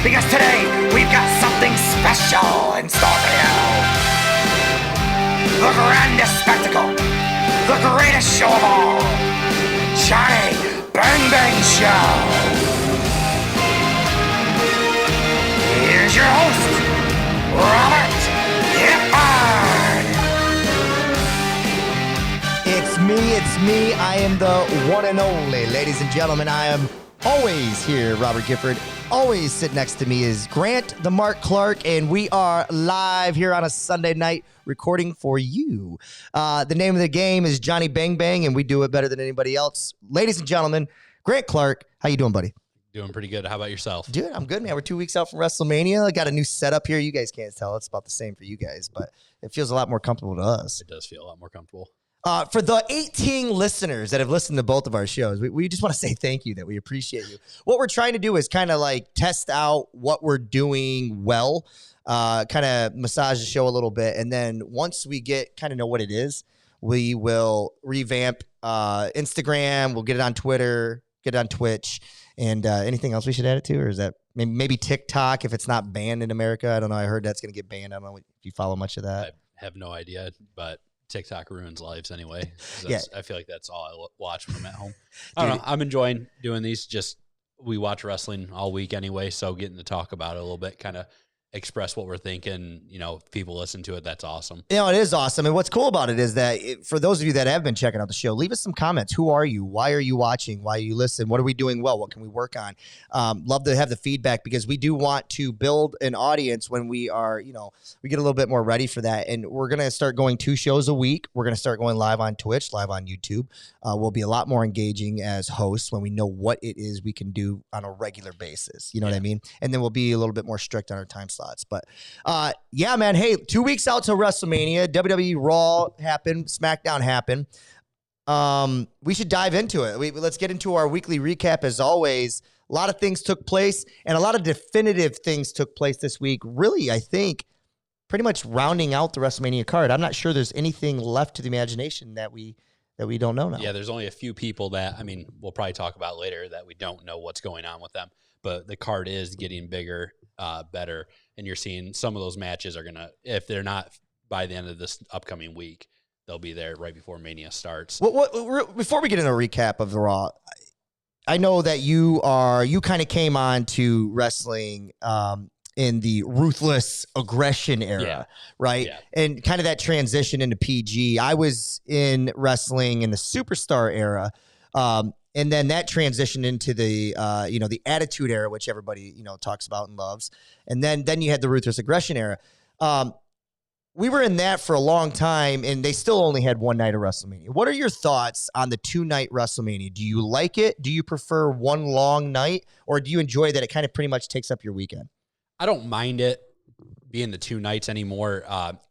because today we've got something special in store for you. The grandest spectacle, the greatest show of all, Johnny Bang Bang Show. Here's your host, Robert Gifford. It's me. I am the one and only. Ladies and gentlemen, I am always here, Robert Gifford. Always sit next to me is Grant the Mark Clark, and we are live here on a Sunday night recording for you. The name of the game is Johnny Bang Bang, and we do it better than anybody else. Ladies and gentlemen, Grant Clark, how you doing, buddy? Doing pretty good. How about yourself? Dude, I'm good, man. We're 2 weeks out from WrestleMania. I got a new setup here. You guys can't tell. It's about the same for you guys, but it feels a lot more comfortable to us. It does feel a lot more comfortable. For the 18 listeners that have listened to both of our shows, we just want to say thank you, that we appreciate you. What we're trying to do is kind of like test out what we're doing well, kind of massage the show a little bit. And then once we get kind of know what it is, we will revamp Instagram. We'll get it on Twitter, get it on Twitch, and anything else we should add it to? Or is that maybe TikTok if it's not banned in America? I don't know. I heard that's going to get banned. I don't know if you follow much of that. I have no idea, but TikTok ruins lives anyway. Yeah. I feel like that's all I watch when I'm at home. I don't know. I'm enjoying doing these. Just we watch wrestling all week anyway, so getting to talk about it a little bit, kind of express what we're thinking. You know, if people listen to it, that's awesome. You know, it is awesome. And what's cool about it is that for those of you that have been checking out the show, leave us some comments. Who are you? Why are you watching? Why you listen? What are we doing well? What can we work on? Love to have the feedback, because we do want to build an audience when we are, you know, we get a little bit more ready for that. And we're going to start going 2 shows a week. We're going to start going live on Twitch, live on YouTube. We'll be a lot more engaging as hosts when we know what it is we can do on a regular basis. You know what I mean? And then we'll be a little bit more strict on our time slots. But yeah, man. Hey, 2 weeks out to WrestleMania. WWE Raw happened. Smackdown happened. We should dive into it. Let's get into our weekly recap as always. A lot of things took place, and a lot of definitive things took place this week. Really, I think, pretty much rounding out the WrestleMania card. I'm not sure there's anything left to the imagination that we don't know now. Yeah, there's only a few people that, I mean, we'll probably talk about later that we don't know what's going on with them. But the card is getting bigger, better, and you're seeing some of those matches are going to, if they're not by the end of this upcoming week, they'll be there right before Mania starts. Before we get into a recap of the Raw, I know that you kind of came on to wrestling in the ruthless aggression era, right? Yeah. And kind of that transition into PG. I was in wrestling in the Superstar era. And then that transitioned into the, the Attitude Era, which everybody, talks about and loves. And then you had the Ruthless Aggression Era. We were in that for a long time, and they still only had one night of WrestleMania. What are your thoughts on the 2-night WrestleMania? Do you like it? Do you prefer one long night? Or do you enjoy that it kind of pretty much takes up your weekend? I don't mind it being the 2 nights anymore.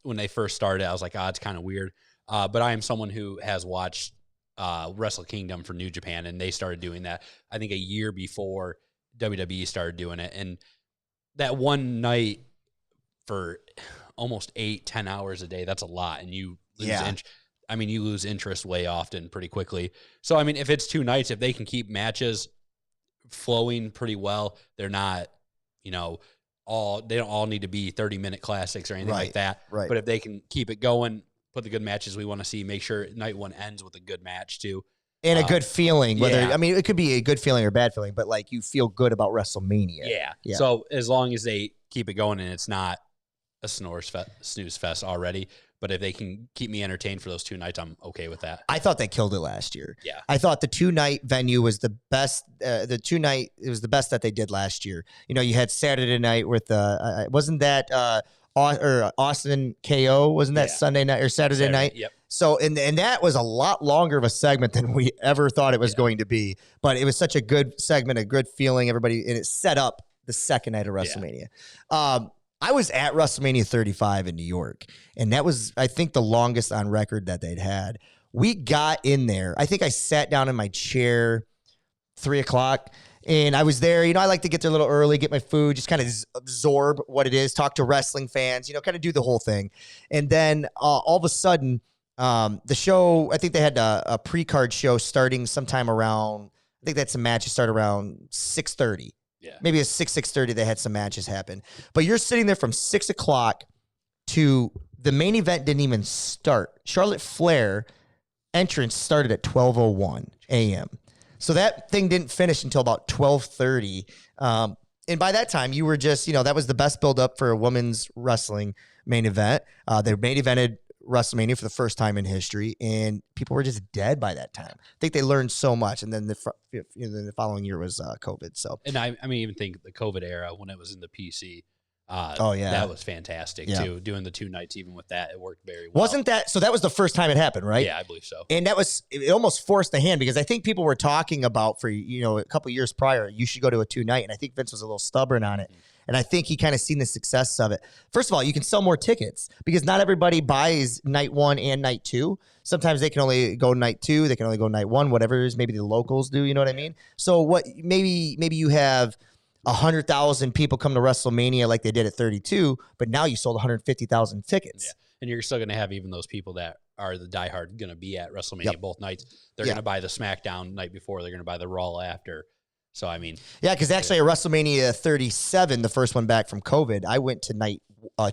When they first started, I was like, it's kind of weird. But I am someone who has watched Wrestle Kingdom for New Japan, and they started doing that, I think, a year before WWE started doing it. And that one night for almost 8-10 hours a day, that's a lot. And you lose you lose interest way often pretty quickly. So, I mean, if it's 2 nights, if they can keep matches flowing pretty well, they're not, they don't all need to be 30-minute classics or anything like that. Right. But if they can keep it going, put the good matches we want to see, make sure night one ends with a good match too. And a good feeling, it could be a good feeling or a bad feeling, but like you feel good about WrestleMania. Yeah. So as long as they keep it going and it's not a snooze fest already, but if they can keep me entertained for those 2 nights, I'm okay with that. I thought they killed it last year. Yeah. I thought the 2-night venue was the best. The 2-night, it was the best that they did last year. You had Saturday night with, wasn't that, Austin KO, wasn't that Sunday night or Saturday night? Yep. So, and that was a lot longer of a segment than we ever thought it was going to be, but it was such a good segment, a good feeling, everybody, and it set up the second night of WrestleMania. I was at WrestleMania 35 in New York, and that was, I think, the longest on record that they'd had. We got in there. I think I sat down in my chair 3:00. And I was there, I like to get there a little early, get my food, just kind of absorb what it is, talk to wrestling fans, kind of do the whole thing. And then all of a sudden, the show, I think they had a pre-card show starting sometime around, I think that's a match that started around 6:30. Yeah. Maybe at 6:30 they had some matches happen. But you're sitting there from 6 o'clock to the main event didn't even start. Charlotte Flair entrance started at 12:01 a.m. So that thing didn't finish until about 12:30. And by that time, you were just, that was the best build-up for a women's wrestling main event. They main evented WrestleMania for the first time in history, and people were just dead by that time. I think they learned so much, and then the following year was COVID. So, and I even think the COVID era when it was in the PC, that was fantastic too. Doing the 2 nights, even with that, it worked very well. Wasn't that so? That was the first time it happened, right? Yeah, I believe so. And it almost forced the hand because I think people were talking about for a couple of years prior, you should go to a 2-night, and I think Vince was a little stubborn on it. And I think he kind of seen the success of it. First of all, you can sell more tickets because not everybody buys night 1 and night 2. Sometimes they can only go night 2. They can only go night 1, whatever it is. Maybe the locals do. You know what I mean? So maybe you have 100,000 people come to WrestleMania like they did at 32, but now you sold 150,000 tickets. Yeah. And you're still going to have even those people that are the diehard going to be at WrestleMania both nights. They're going to buy the SmackDown night before. They're going to buy the Raw after. So, I mean. Yeah, because actually at WrestleMania 37, the first one back from COVID, I went to night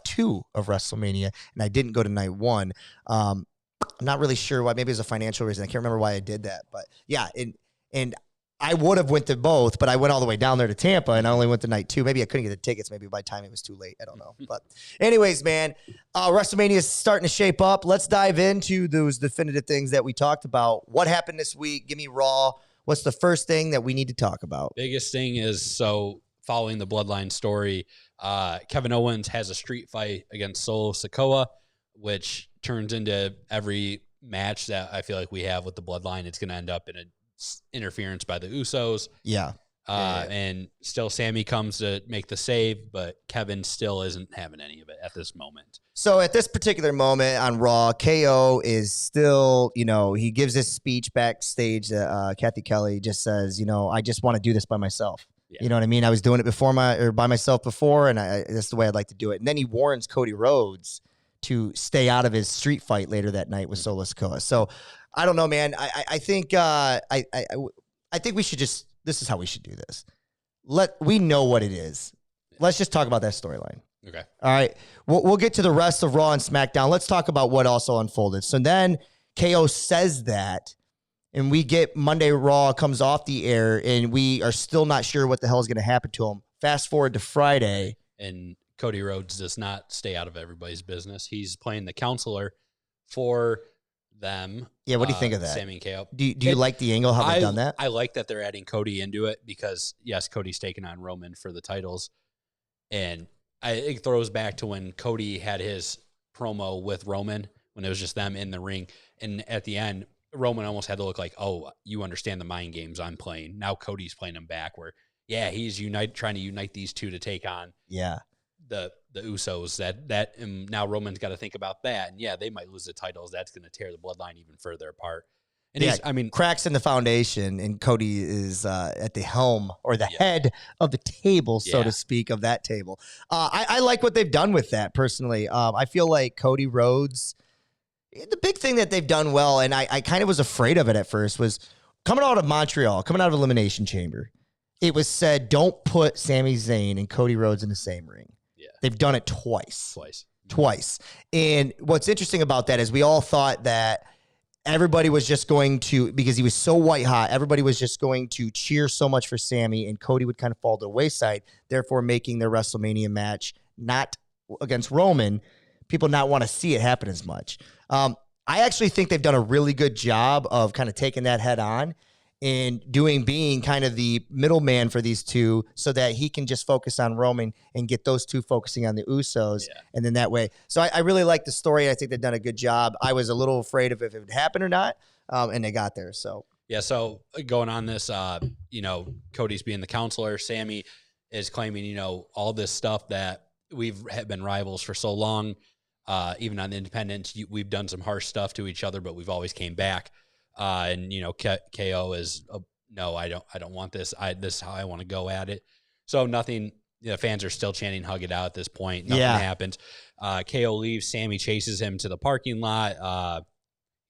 2 of WrestleMania, and I didn't go to night 1. I'm not really sure why. Maybe it was a financial reason. I can't remember why I did that. But, yeah, and I would have went to both, but I went all the way down there to Tampa, and I only went to night 2. Maybe I couldn't get the tickets. Maybe by the time it was too late. I don't know. But anyways, man, WrestleMania is starting to shape up. Let's dive into those definitive things that we talked about. What happened this week? Give me Raw. What's the first thing that we need to talk about? Biggest thing is, following the Bloodline story, Kevin Owens has a street fight against Solo Sikoa, which turns into every match that I feel like we have with the Bloodline. It's going to end up in an interference by the Usos. Yeah. And still Sammy comes to make the save, but Kevin still isn't having any of it at this moment. So at this particular moment on Raw, KO is still, he gives this speech backstage that Kathy Kelly just says, I just want to do this by myself. Yeah. You know what I mean? I was doing it by myself before, and that's the way I'd like to do it. And then he warns Cody Rhodes to stay out of his street fight later that night with Solo Sikoa. So I don't know, man. I think I think we should just. This is how we should do this. We know what it is. Let's just talk about that storyline. Okay. All right. We'll get to the rest of Raw and SmackDown. Let's talk about what also unfolded. So then KO says that, and we get Monday Raw comes off the air, and we are still not sure what the hell is going to happen to him. Fast forward to Friday. And Cody Rhodes does not stay out of everybody's business. He's playing the counselor for them. Yeah, what do you think of that? Sammy and KO. Do you like the angle, how they've done that? I like that they're adding Cody into it because, yes, Cody's taking on Roman for the titles. And it throws back to when Cody had his promo with Roman, when it was just them in the ring. And at the end, Roman almost had to look like, oh, you understand the mind games I'm playing. Now Cody's playing them back where, yeah, he's trying to unite these two to take on the Usos. That and now Roman's got to think about that. And yeah, they might lose the titles. That's going to tear the bloodline even further apart. And cracks in the foundation, and Cody is at the helm or the head of the table, so to speak, of that table. I like what they've done with that personally. I feel like Cody Rhodes, the big thing that they've done well, and I kind of was afraid of it at first, was coming out of Montreal, coming out of Elimination Chamber. It was said, don't put Sami Zayn and Cody Rhodes in the same ring. Yeah. They've done it twice. And what's interesting about that is we all thought that everybody was just going to, because he was so white hot, everybody was just going to cheer so much for Sami, and Cody would kind of fall to the wayside, therefore making their WrestleMania match not against Roman, people not want to see it happen as much. I actually think they've done a really good job of kind of taking that head on and being kind of the middleman for these two so that he can just focus on Roman and get those two focusing on the Usos. Yeah. And then that way. So I really like the story. I think they've done a good job. I was a little afraid of if it would happen or not. And they got there. So, yeah. So going on this, Cody's being the counselor. Sammy is claiming, all this stuff that we've been rivals for so long. Even on the independents, we've done some harsh stuff to each other, but we've always came back. And KO is no, I don't want this. This is how I want to go at it. So nothing. Fans are still chanting "hug it out" at this point. Nothing happens. KO leaves. Sammy chases him to the parking lot.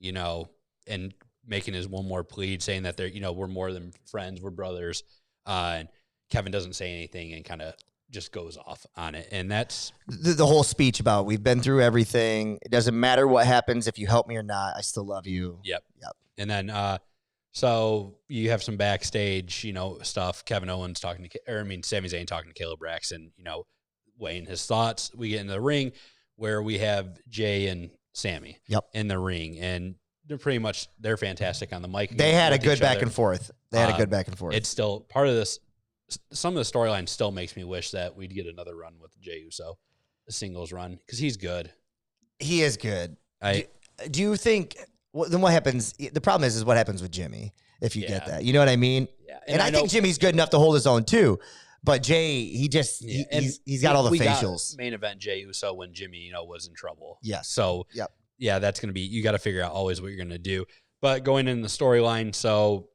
And making his one more plea, saying that they're we're more than friends, we're brothers. And Kevin doesn't say anything and kind of just goes off on it. And that's the whole speech about we've been through everything. It doesn't matter what happens. If you help me or not, I still love you. Yep. And then, so you have some backstage, stuff. Kevin Owens Sami Zayn talking to Caleb Braxton, weighing his thoughts. We get into the ring where we have Jay and Sammy in the ring, and they're fantastic on the mic. They had a good back and forth. It's still part of this. Some of the storyline still makes me wish that we'd get another run with Jey Uso, a singles run, because he's good. He is good. Do you think? Then what happens? The problem is what happens with Jimmy if you get that. You know what I mean? Yeah. And I think Jimmy's good enough to hold his own too. But Jay, he's got all the facials. Main event Jey Uso when Jimmy, was in trouble. Yes. So that's going to be, you got to figure out always what you're going to do. But going in the storyline, so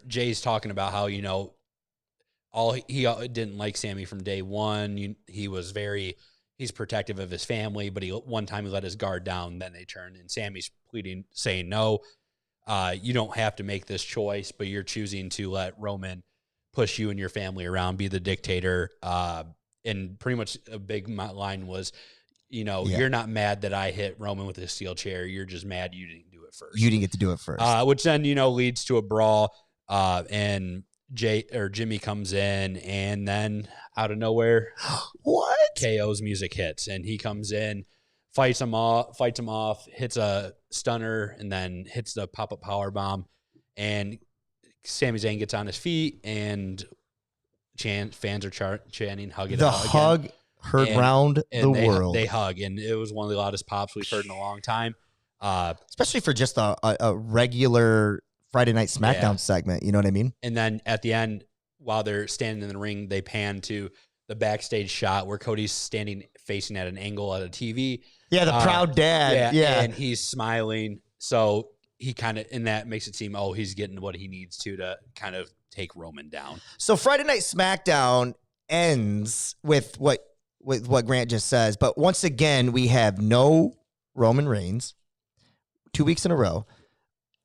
Jay's talking about how, he didn't like Sammy from day one. He's protective of his family, but one time he let his guard down, then they turned, and Sammy's pleading, saying, no, you don't have to make this choice, but you're choosing to let Roman push you and your family around, be the dictator. And pretty much a big line was, you're not mad that I hit Roman with a steel chair. You're just mad you didn't do it first. You didn't get to do it first. Which then, leads to a brawl. And Jimmy comes in, and then out of nowhere, what? KO's music hits, and he comes in, fights him off, hits a stunner, and then hits the pop-up power bomb, and Sami Zayn gets on his feet, and fans are chanting, "Hug it out." The hug heard round the world. They hug, and it was one of the loudest pops we've heard in a long time, especially for just a regular Friday Night Smackdown segment. You know what I mean? And then at the end, while they're standing in the ring, they pan to the backstage shot where Cody's standing facing at an angle at a TV. Yeah, the proud dad. Yeah. And he's smiling. So he kind of, and that makes it seem, he's getting what he needs to kind of take Roman down. So Friday Night Smackdown ends with what Grant just says. But once again, we have no Roman Reigns 2 weeks in a row.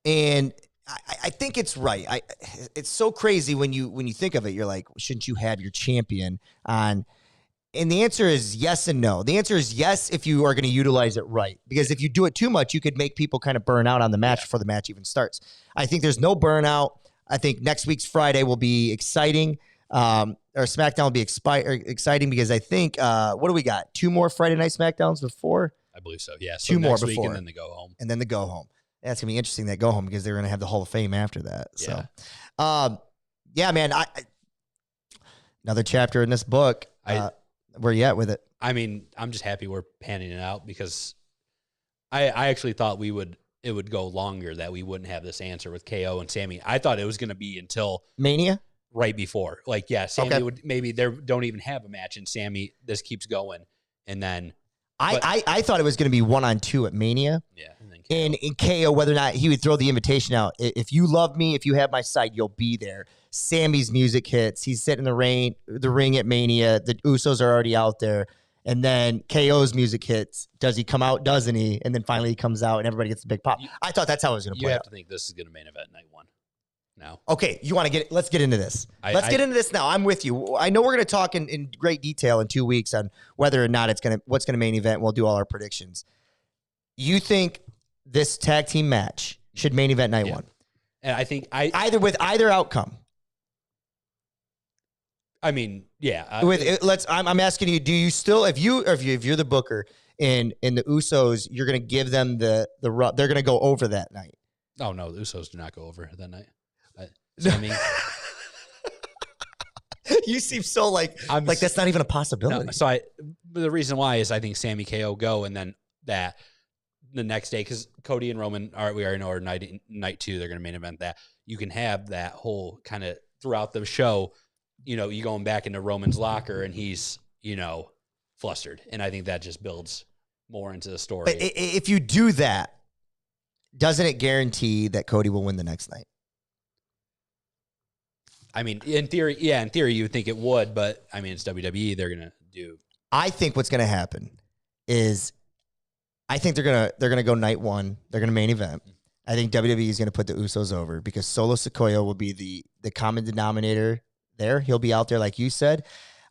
And I think it's right. It's so crazy when you think of it. You're like, shouldn't you have your champion on? And the answer is yes and no. The answer is yes if you are going to utilize it right. Because if you do it too much, you could make people kind of burn out on the match before the match even starts. I think there's no burnout. I think next week's Friday will be exciting. Or SmackDown will be exciting because I think, what do we got? 2 more Friday Night SmackDowns before? I believe so, yeah. So 2 more next before. Week and then the go home. That's going to be interesting, that go home, because they're going to have the Hall of Fame after that. Yeah. So, man, another chapter in this book. Where you at with it? I mean, I'm just happy we're panning it out because I actually thought it would go longer, that we wouldn't have this answer with KO and Sammy. I thought it was going to be until Mania right before. Like, Sammy would maybe they don't even have a match, and Sammy, this keeps going, and then I thought it was going to be 1-on-2 at Mania. Yeah, and then and in KO, whether or not he would throw the invitation out. If you love me, if you have my side, you'll be there. Sammy's music hits. He's sitting in the ring at Mania. The Usos are already out there. And then KO's music hits. Does he come out? Doesn't he? And then finally he comes out and everybody gets a big pop. I thought that's how it was going to play out. You have to think this is going to main event night 1 now. Okay, let's get into this. Let's get into this now. I'm with you. I know we're going to talk in great detail in 2 weeks on whether or not what's going to main event. We'll do all our predictions. You think this tag team match should main event night 1? And I think either outcome. I mean, yeah. I'm asking you, do you still, if you're the booker and the Usos, you're going to give them the rub, they're going to go over that night? Oh no, the Usos do not go over that night. Sammy. You seem so like that's not even a possibility. No, so the reason why is I think Sammy KO go, and then that the next day, because Cody and Roman we already know are night 2, they're going to main event that. You can have that whole kind of throughout the show. You going back into Roman's locker and he's, flustered. And I think that just builds more into the story. But if you do that, doesn't it guarantee that Cody will win the next night? I mean, in theory, you would think it would, but I mean, it's WWE. They're going to do. I think what's going to happen is I think they're going to go night 1. They're going to main event. I think WWE is going to put the Usos over because Solo Sikoa will be the common denominator there. He'll be out there, like you said,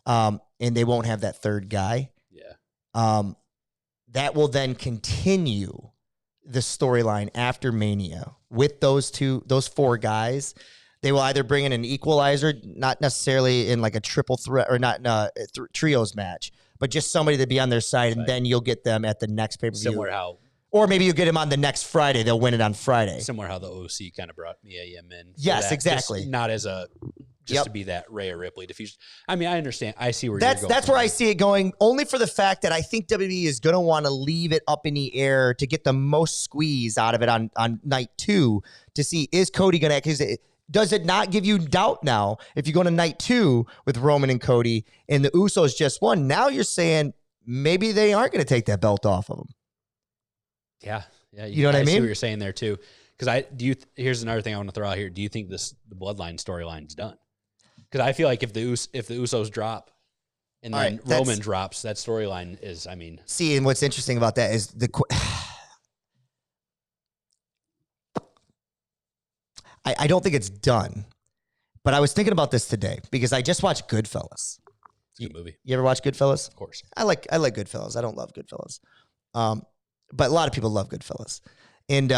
and they won't have that third guy. Yeah. That will then continue the storyline after Mania with those four guys. They will either bring in an equalizer, not necessarily in like a triple threat or not trios match, but just somebody to be on their side, and then you'll get them at the next pay-per-view. Similar how... Or maybe you get him on the next Friday. They'll win it on Friday. Similar how the OC kind of brought Mia Yim in. Yes, that, exactly. Not as a... Just to be that Rhea Ripley diffusion. I mean, I understand. I see where you're going. That's where I see it going, only for the fact that I think WWE is going to want to leave it up in the air to get the most squeeze out of it on night 2 to see, is Cody going to... Does it not give you doubt now if you go to night 2 with Roman and Cody and the Usos just won? Now you're saying maybe they aren't going to take that belt off of them. Yeah. You know what I mean? I see what you're saying there too. Because here's another thing I want to throw out here. Do you think the Bloodline storyline's done? Because I feel like if the Usos drop and then Roman drops, that storyline is, I mean... See, and what's interesting about that is I don't think it's done, but I was thinking about this today because I just watched Goodfellas. It's a good movie. You ever watch Goodfellas? Of course. I like Goodfellas. I don't love Goodfellas. But a lot of people love Goodfellas. And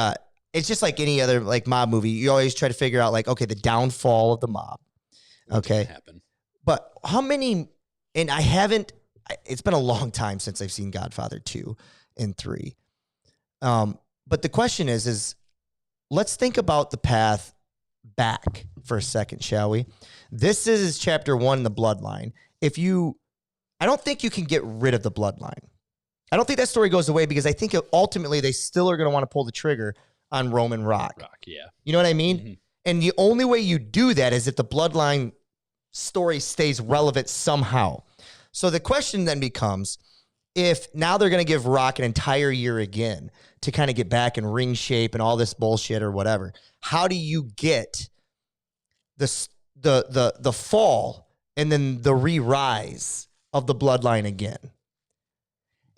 it's just like any other like mob movie. You always try to figure out like, okay, the downfall of the mob. Okay. Happen. But how many, and it's been a long time since I've seen Godfather 2 and 3. But the question is let's think about the path back for a second, shall we? This is chapter 1 in the bloodline. I don't think you can get rid of the bloodline. I don't think that story goes away because I think ultimately they still are going to want to pull the trigger on Roman Rock. Yeah. You know what I mean? Mm-hmm. And the only way you do that is if the bloodline story stays relevant somehow. So the question then becomes, if now they're going to give Rock an entire year again to kind of get back in ring shape and all this bullshit or whatever, how do you get the fall and then the re-rise of the bloodline again?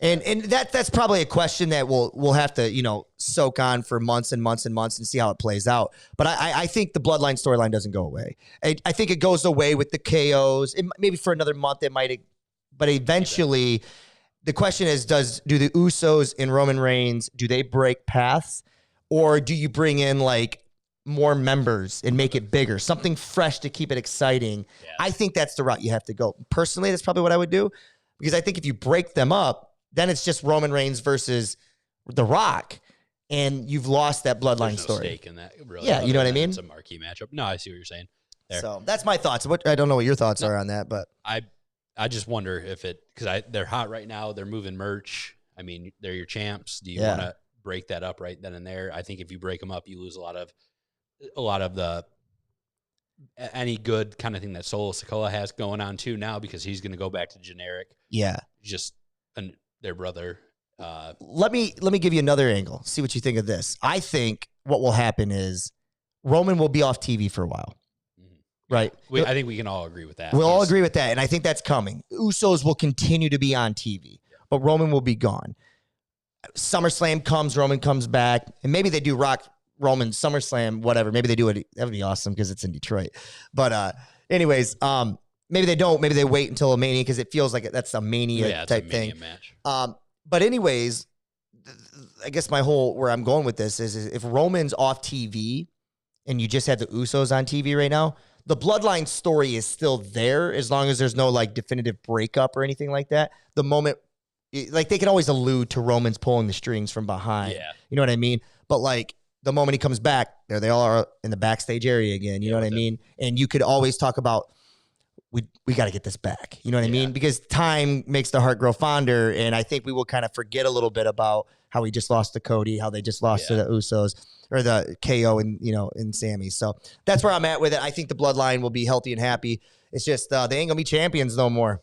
And that's probably a question that we'll have to, soak on for months and months and months and see how it plays out. But I think the bloodline storyline doesn't go away. I think it goes away with the KOs. Maybe for another month it might, but eventually the question is, do the Usos and Roman Reigns, do they break paths, or do you bring in like more members and make it bigger, something fresh to keep it exciting? Yeah. I think that's the route you have to go. Personally, that's probably what I would do, because I think if you break them up, then it's just Roman Reigns versus The Rock, and you've lost that bloodline story. Stake in that, really. Yeah, you know what I mean? It's a marquee matchup. No, I see what you're saying there. So that's my thoughts. I don't know what your thoughts are on that, but I just wonder if because they're hot right now. They're moving merch. I mean, they're your champs. Do you want to break that up right then and there? I think if you break them up, you lose a lot of the any good kind of thing that Solo Sikoa has going on too now, because he's going to go back to generic. Yeah, just their brother. Let me give you another angle. See what you think of this. I think what will happen is Roman will be off TV for a while. Right. I think we can all agree with that. We'll all agree with that. And I think that's coming. Usos will continue to be on TV, but Roman will be gone. SummerSlam comes, Roman comes back, and maybe they do Rock Roman SummerSlam, whatever. Maybe they do it. That would be awesome because it's in Detroit. But anyways, maybe they don't. Maybe they wait until a Mania because it feels like that's a Mania type thing. Match. But anyways, I guess where I'm going with this is if Roman's off TV and you just have the Usos on TV right now, the bloodline story is still there as long as there's no like definitive breakup or anything like that. The moment, like they can always allude to Roman's pulling the strings from behind. Yeah. You know what I mean? But like the moment he comes back, there they all are in the backstage area again. You know what I mean? And you could always talk about, we got to get this back. You know what I mean? Because time makes the heart grow fonder. And I think we will kind of forget a little bit about how we just lost to Cody, how they just lost to the Usos or the KO and Sammy. So that's where I'm at with it. I think the bloodline will be healthy and happy. It's just they ain't going to be champions no more.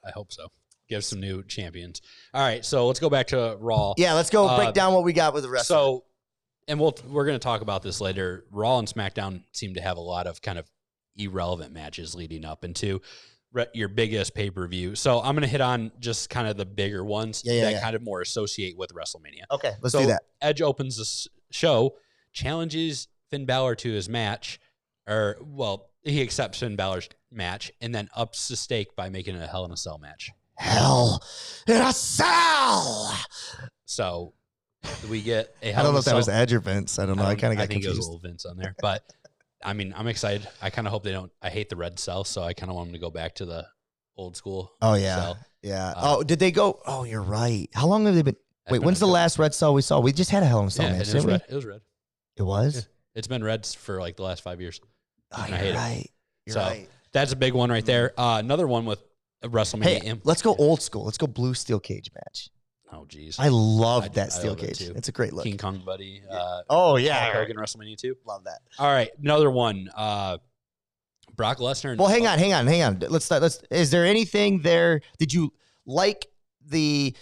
I hope so. Give some new champions. All right. So let's go back to Raw. Yeah. Let's go break down what we got with the rest of it. And we're going to talk about this later. Raw and SmackDown seem to have a lot of kind of irrelevant matches leading up into your biggest pay-per-view. So I'm going to hit on just kind of the bigger ones that kind of more associate with WrestleMania. Okay, let's do that. Edge opens this show challenges Finn Balor to his match, he accepts Finn Balor's match and then ups the stake by making it a Hell in a Cell match. Hell in a Cell. So we get a I Hell don't in know a if that Cell. was Edge or Vince. I don't know. I kind of got think confused. it was a little Vince on there, but I mean, I'm excited. I kind of hope they don't. I hate the red cell, so I kind of want them to go back to the old school. Oh yeah, cell. yeah. Did they go? Oh, you're right. How long have they been? Wait, when's the last red cell we saw? We just had a Hell in a Cell match, didn't we? Red. It was red. It was. Yeah. It's been reds for like the last 5 years. Oh, and I hate right. it. So that's a big one right there. Another one with WrestleMania. Hey, let's go old school. Let's go blue steel cage match. Oh, geez. I love that steel cage. It It's a great look. King Kong buddy. Oh yeah, Hogan WrestleMania 2. Love that. All right, another one. Brock Lesnar. Well, hang on. Let's. Is there anything there? Did you like the?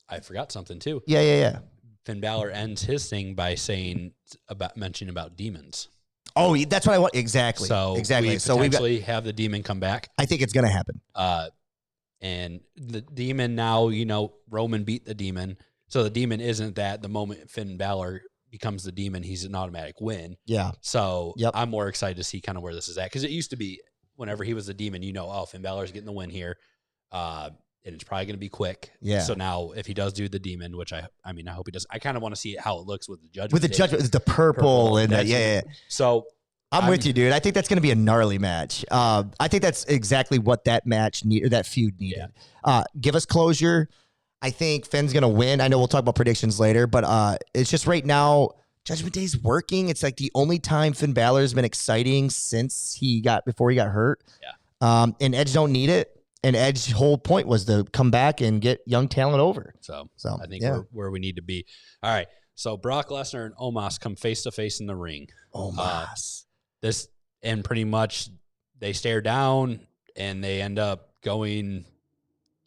I forgot something too. Yeah. Finn Balor ends his thing by mentioning about demons. Oh, that's what I want. Exactly. So exactly. We potentially have the demon come back. I think it's gonna happen. And the demon now, Roman beat the demon. So the demon isn't that. The moment Finn Balor becomes the demon, he's an automatic win. Yeah. So I'm more excited to see kind of where this is at. Because it used to be whenever he was the demon, Finn Balor's getting the win here. And it's probably going to be quick. Yeah. So now if he does do the demon, which I hope he does. I kind of want to see how it looks with the judgment. With the judgment, the purple and yeah. So I'm with you, dude. I think that's going to be a gnarly match. I think that's exactly what that match that feud needed. Yeah. Give us closure. I think Finn's going to win. I know we'll talk about predictions later, but it's just right now, Judgment Day's working. It's like the only time Finn Balor's been exciting since before he got hurt. Yeah. And Edge don't need it. And Edge's whole point was to come back and get young talent over. So I think we're where we need to be. All right. So Brock Lesnar and Omos come face to face in the ring. Omos. And pretty much they stare down and they end up going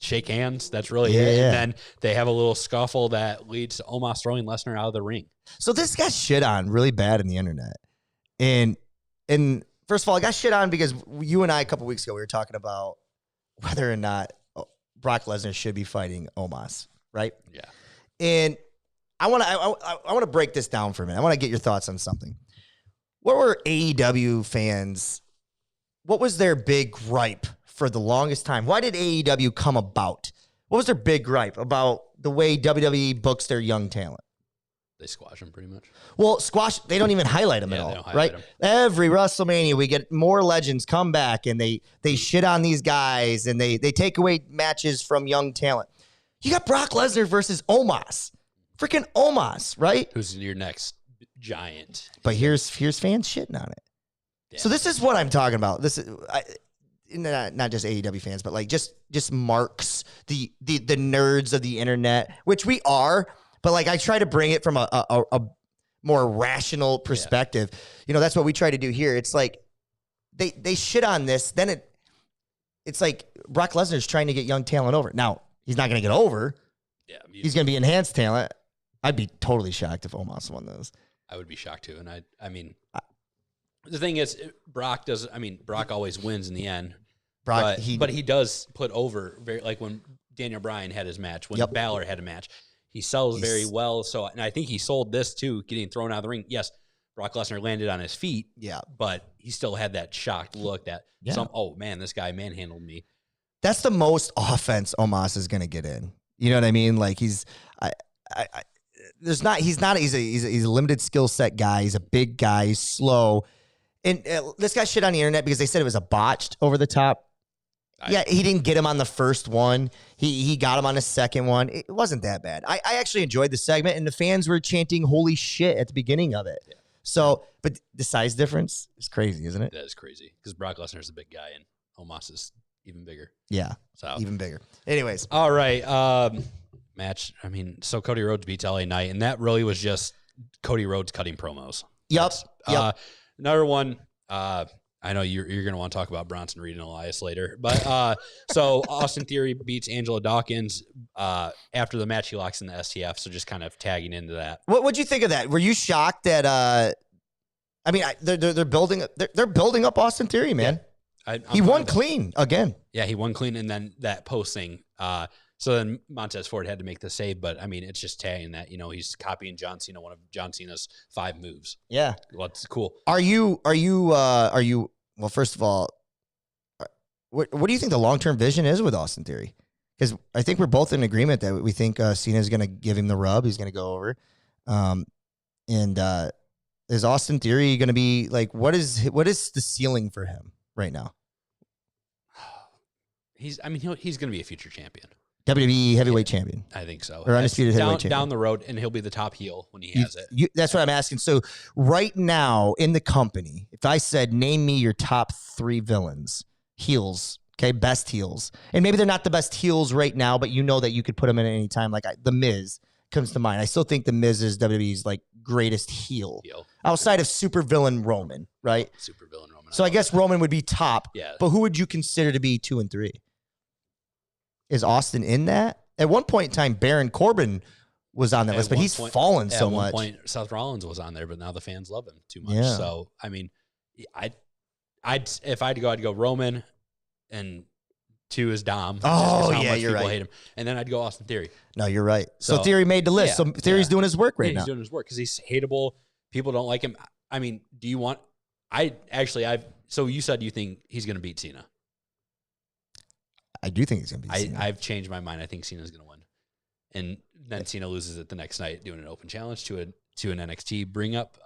shake hands. That's really it. Yeah. And then they have a little scuffle that leads to Omos throwing Lesnar out of the ring. So this got shit on really bad in the internet. And first of all, I got shit on because you and I a couple weeks ago, we were talking about whether or not Brock Lesnar should be fighting Omos, right? Yeah. And I want to break this down for a minute. I want to get your thoughts on something. What were AEW fans, what was their big gripe for the longest time? Why did AEW come about? What was their big gripe about the way WWE books their young talent? They squash them pretty much. Well, they don't even highlight them at all, right? Every WrestleMania, we get more legends come back and they shit on these guys and they take away matches from young talent. You got Brock Lesnar versus Omos. Freaking Omos, right? Who's your next giant? But here's fans shitting on it. Yeah. So this is what I'm talking about. This is not just AEW fans, but like just marks, the nerds of the internet, which we are. But like I try to bring it from a more rational perspective. Yeah. That's what we try to do here. It's like they shit on this, then it's like Brock Lesnar's trying to get young talent over. Now, he's not going to get over. Yeah, he's going to be enhanced talent. I'd be totally shocked if Omos won those. I would be shocked too. And I mean, the thing is, Brock always wins in the end. But he does put over like when Daniel Bryan had his match, when Balor had a match. He sells very well. So, and I think he sold this too, getting thrown out of the ring. Yes, Brock Lesnar landed on his feet. Yeah. But he still had that shocked look that oh man, this guy manhandled me. That's the most offense Omos is going to get in. You know what I mean? Like he's a limited skill set guy. He's a big guy. He's slow. And this guy shit on the internet because they said it was a botched over the top. He didn't get him on the first one. He got him on the second one. It wasn't that bad. I actually enjoyed the segment, and the fans were chanting "Holy shit" at the beginning of it. Yeah. So, but the size difference is crazy, isn't it? That is crazy because Brock Lesnar is a big guy, and Omos is even bigger. Yeah, so even bigger. Anyways, all right. Match. I mean, so Cody Rhodes beats LA Knight, and that really was just Cody Rhodes cutting promos. Yep. Another one. I know you're going to want to talk about Bronson Reed and Elias later, but so Austin Theory beats Angelo Dawkins. After the match, he locks in the STF, so just kind of tagging into that. What'd you think of that? Were you shocked that? They're building up Austin Theory, man. Yeah. He won clean again. Yeah, he won clean, and then that post thing. So then Montez Ford had to make the save, but I mean, it's just tagging that, he's copying John Cena, one of John Cena's 5 moves. Yeah. Well, it's cool. Are you, well, first of all, what do you think the long-term vision is with Austin Theory? Because I think we're both in agreement that we think Cena's going to give him the rub. He's going to go over. Is Austin Theory going to be like, what is the ceiling for him right now? He's going to be a future champion. WWE heavyweight champion. I think so. Or undisputed heavyweight champion. Down the road, and he'll be the top heel when he has it. That's what I'm asking. So right now in the company, if I said, name me your top 3 villains, heels, okay, best heels, and maybe they're not the best heels right now, but you know that you could put them in at any time. Like The Miz comes to mind. I still think The Miz is WWE's like greatest heel. Outside of super villain Roman, right? Super villain Roman. So I guess Roman would be top. Yeah. But who would you consider to be 2 and 3? Is Austin in that? At one point in time, Baron Corbin was on that list, but he's fallen so much. At one point, Seth Rollins was on there, but now the fans love him too much. Yeah. So, I mean, if I had to go, I'd go Roman, and 2 is Dom. Oh, just how yeah, much you're people right. hate him. And then I'd go Austin Theory. No, you're right. So So, Theory made the list. yeah, So Theory's doing his work right He's now. doing his work because he's hateable. People don't like him. I mean, so you said you think he's going to beat Cena. I do think he's going to be Cena. I've changed my mind. I think Cena's going to win. And then Cena loses it the next night doing an open challenge to an NXT bring up.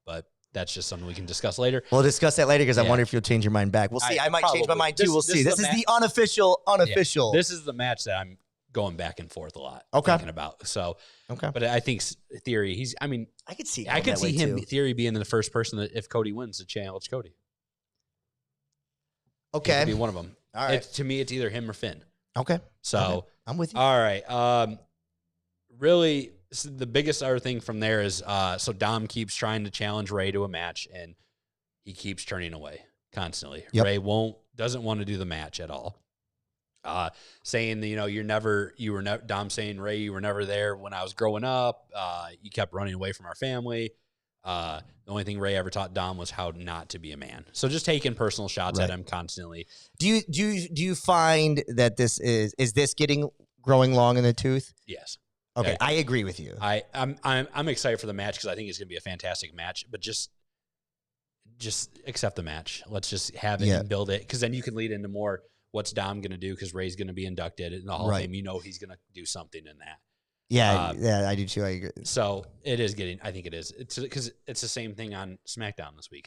But that's just something we can discuss later. We'll discuss that later because I wonder if you'll change your mind back. We'll see. I might change my mind too. We'll see. This is the unofficial. Yeah. This is the match that I'm going back and forth a lot. Thinking about. So, but I think Theory, I could see him, Theory, being the first person that if Cody wins to challenge Cody. Okay. He could be one of them. All right. To me, it's either him or Finn. Okay. So I'm with you. All right. Really, the biggest other thing from there is so Dom keeps trying to challenge Ray to a match, and he keeps turning away constantly. Yep. Ray doesn't want to do the match at all. Saying that, Dom saying, Ray, you were never there when I was growing up. You kept running away from our family. The only thing Ray ever taught Dom was how not to be a man. So just taking personal shots at him constantly. Do you find that this is this growing long in the tooth? Yes. Okay, Yeah. I agree with you. I'm excited for the match because I think it's going to be a fantastic match. But just accept the match. Let's just have it and build it, because then you can lead into more. What's Dom going to do? Because Ray's going to be inducted in the Hall of Fame. He's going to do something in that. Yeah, I do too. I agree. So it is I think it is. It's because it's the same thing on SmackDown this week.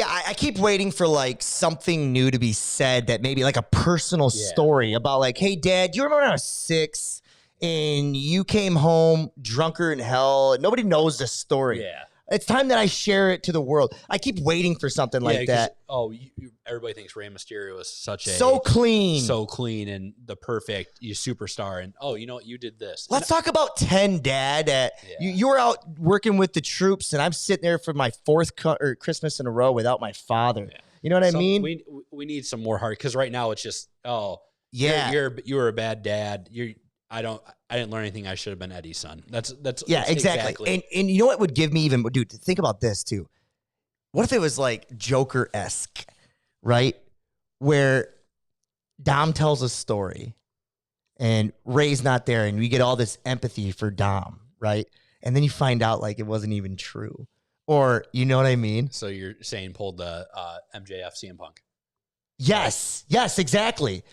I keep waiting for like something new to be said, that maybe like a personal story about like, hey, Dad, do you remember when I was 6 and you came home drunker in hell? Nobody knows the story. Yeah. It's time that I share it to the world. I keep waiting for something like that. Everybody thinks Rey Mysterio is so clean and the perfect superstar. And you know what? You did this. Let's talk about 10, Dad. You were out working with the troops, and I'm sitting there for my 4th Christmas in a row without my father. Yeah. You know what I mean? We need some more heart, because right now it's just you were a bad dad. I didn't learn anything. I should have been Eddie's son. That's exactly. And you know what would give me even, dude, think about this too. What if it was like Joker-esque, right? Where Dom tells a story and Ray's not there, and we get all this empathy for Dom, right? And then you find out like it wasn't even true. Or, you know what I mean? So you're saying pulled the MJF CM Punk. Yes, exactly.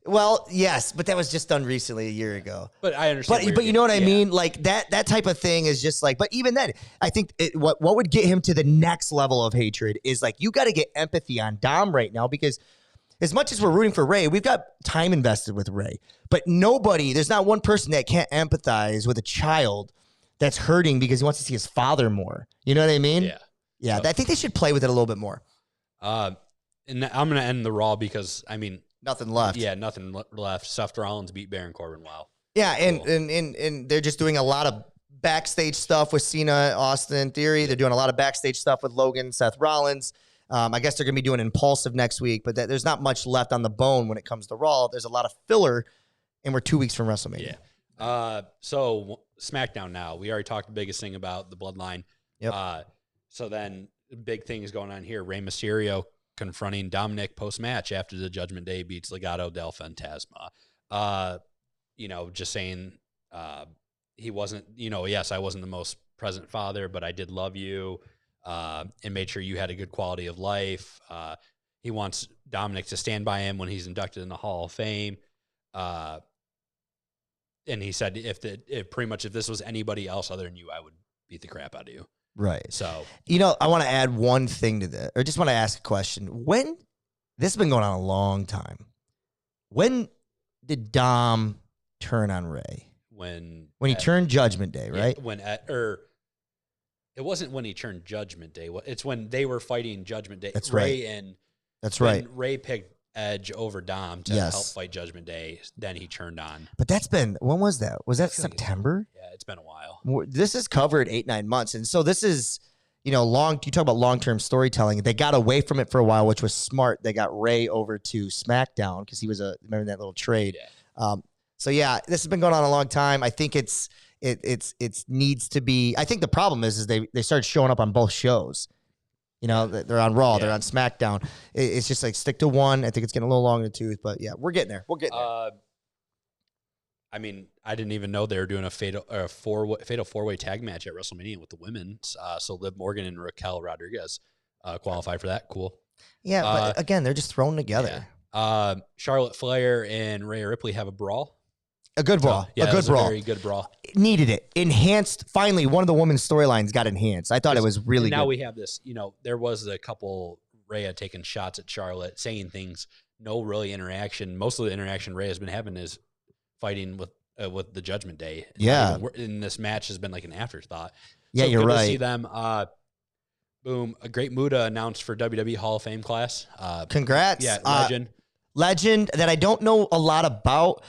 Well, yes, but that was just done recently, a year ago. But I understand. But you know what I mean? Like that type of thing is just like, but even then, I think what would get him to the next level of hatred is like, you got to get empathy on Dom right now, because as much as we're rooting for Ray, we've got time invested with Ray. But there's not one person that can't empathize with a child that's hurting because he wants to see his father more. You know what I mean? Yeah. Yeah. I think they should play with it a little bit more. And I'm going to end the Raw because, nothing left. Yeah, nothing left. Seth Rollins beat Baron Corbin. Wow. Yeah, and they're just doing a lot of backstage stuff with Cena, Austin Theory. They're doing a lot of backstage stuff with Logan, Seth Rollins. I guess they're going to be doing Impulsive next week, but there's not much left on the bone when it comes to Raw. There's a lot of filler, and we're 2 weeks from WrestleMania. Yeah. So SmackDown now. We already talked the biggest thing about the Bloodline. Yep. So then big things going on here. Rey Mysterio confronting Dominic post-match after the Judgment Day beats Legado del Fantasma. just saying he wasn't, yes, I wasn't the most present father, but I did love you and made sure you had a good quality of life. He wants Dominic to stand by him when he's inducted in the Hall of Fame. And he said, if this was anybody else other than you, I would beat the crap out of you. Right. So, I want to add one thing to that, or just want to ask a question. This has been going on a long time. When did Dom turn on Ray? When he turned Judgment Day, right? It wasn't when he turned Judgment Day. It's when they were fighting Judgment Day. That's Ray right. That's right. Ray picked Edge over Dom to help fight Judgment Day. Then he turned on. But when was that? Was that September? Yeah, it's been a while. This is covered 8-9 months. And so this is, long. You talk about long-term storytelling. They got away from it for a while, which was smart. They got Ray over to SmackDown because he was remember that little trade. Yeah. So yeah, this has been going on a long time. I think it needs to be. I think the problem is they started showing up on both shows. They're on Raw, they're on SmackDown. It's just like stick to one. I think it's getting a little long in the tooth, but yeah, we're getting there. I mean, I didn't even know they were doing a fatal four-way tag match at WrestleMania with the women. So Liv Morgan and Raquel Rodriguez qualify for that. Cool. Yeah, but again, they're just thrown together. Yeah. Charlotte Flair and Rhea Ripley have a brawl. A good brawl. Yeah, a good brawl. A very good brawl. Needed it. Enhanced. Finally, one of the women's storylines got enhanced. I thought it was really good. Now we have this, there was a couple Rhea taking shots at Charlotte, saying things, no really interaction. Most of the interaction Rhea has been having is fighting with the Judgment Day. Yeah. In this match has been like an afterthought. Yeah, so you're good right. To see them. Boom. A Great Muta announced for WWE Hall of Fame class. Congrats. Yeah, legend that I don't know a lot about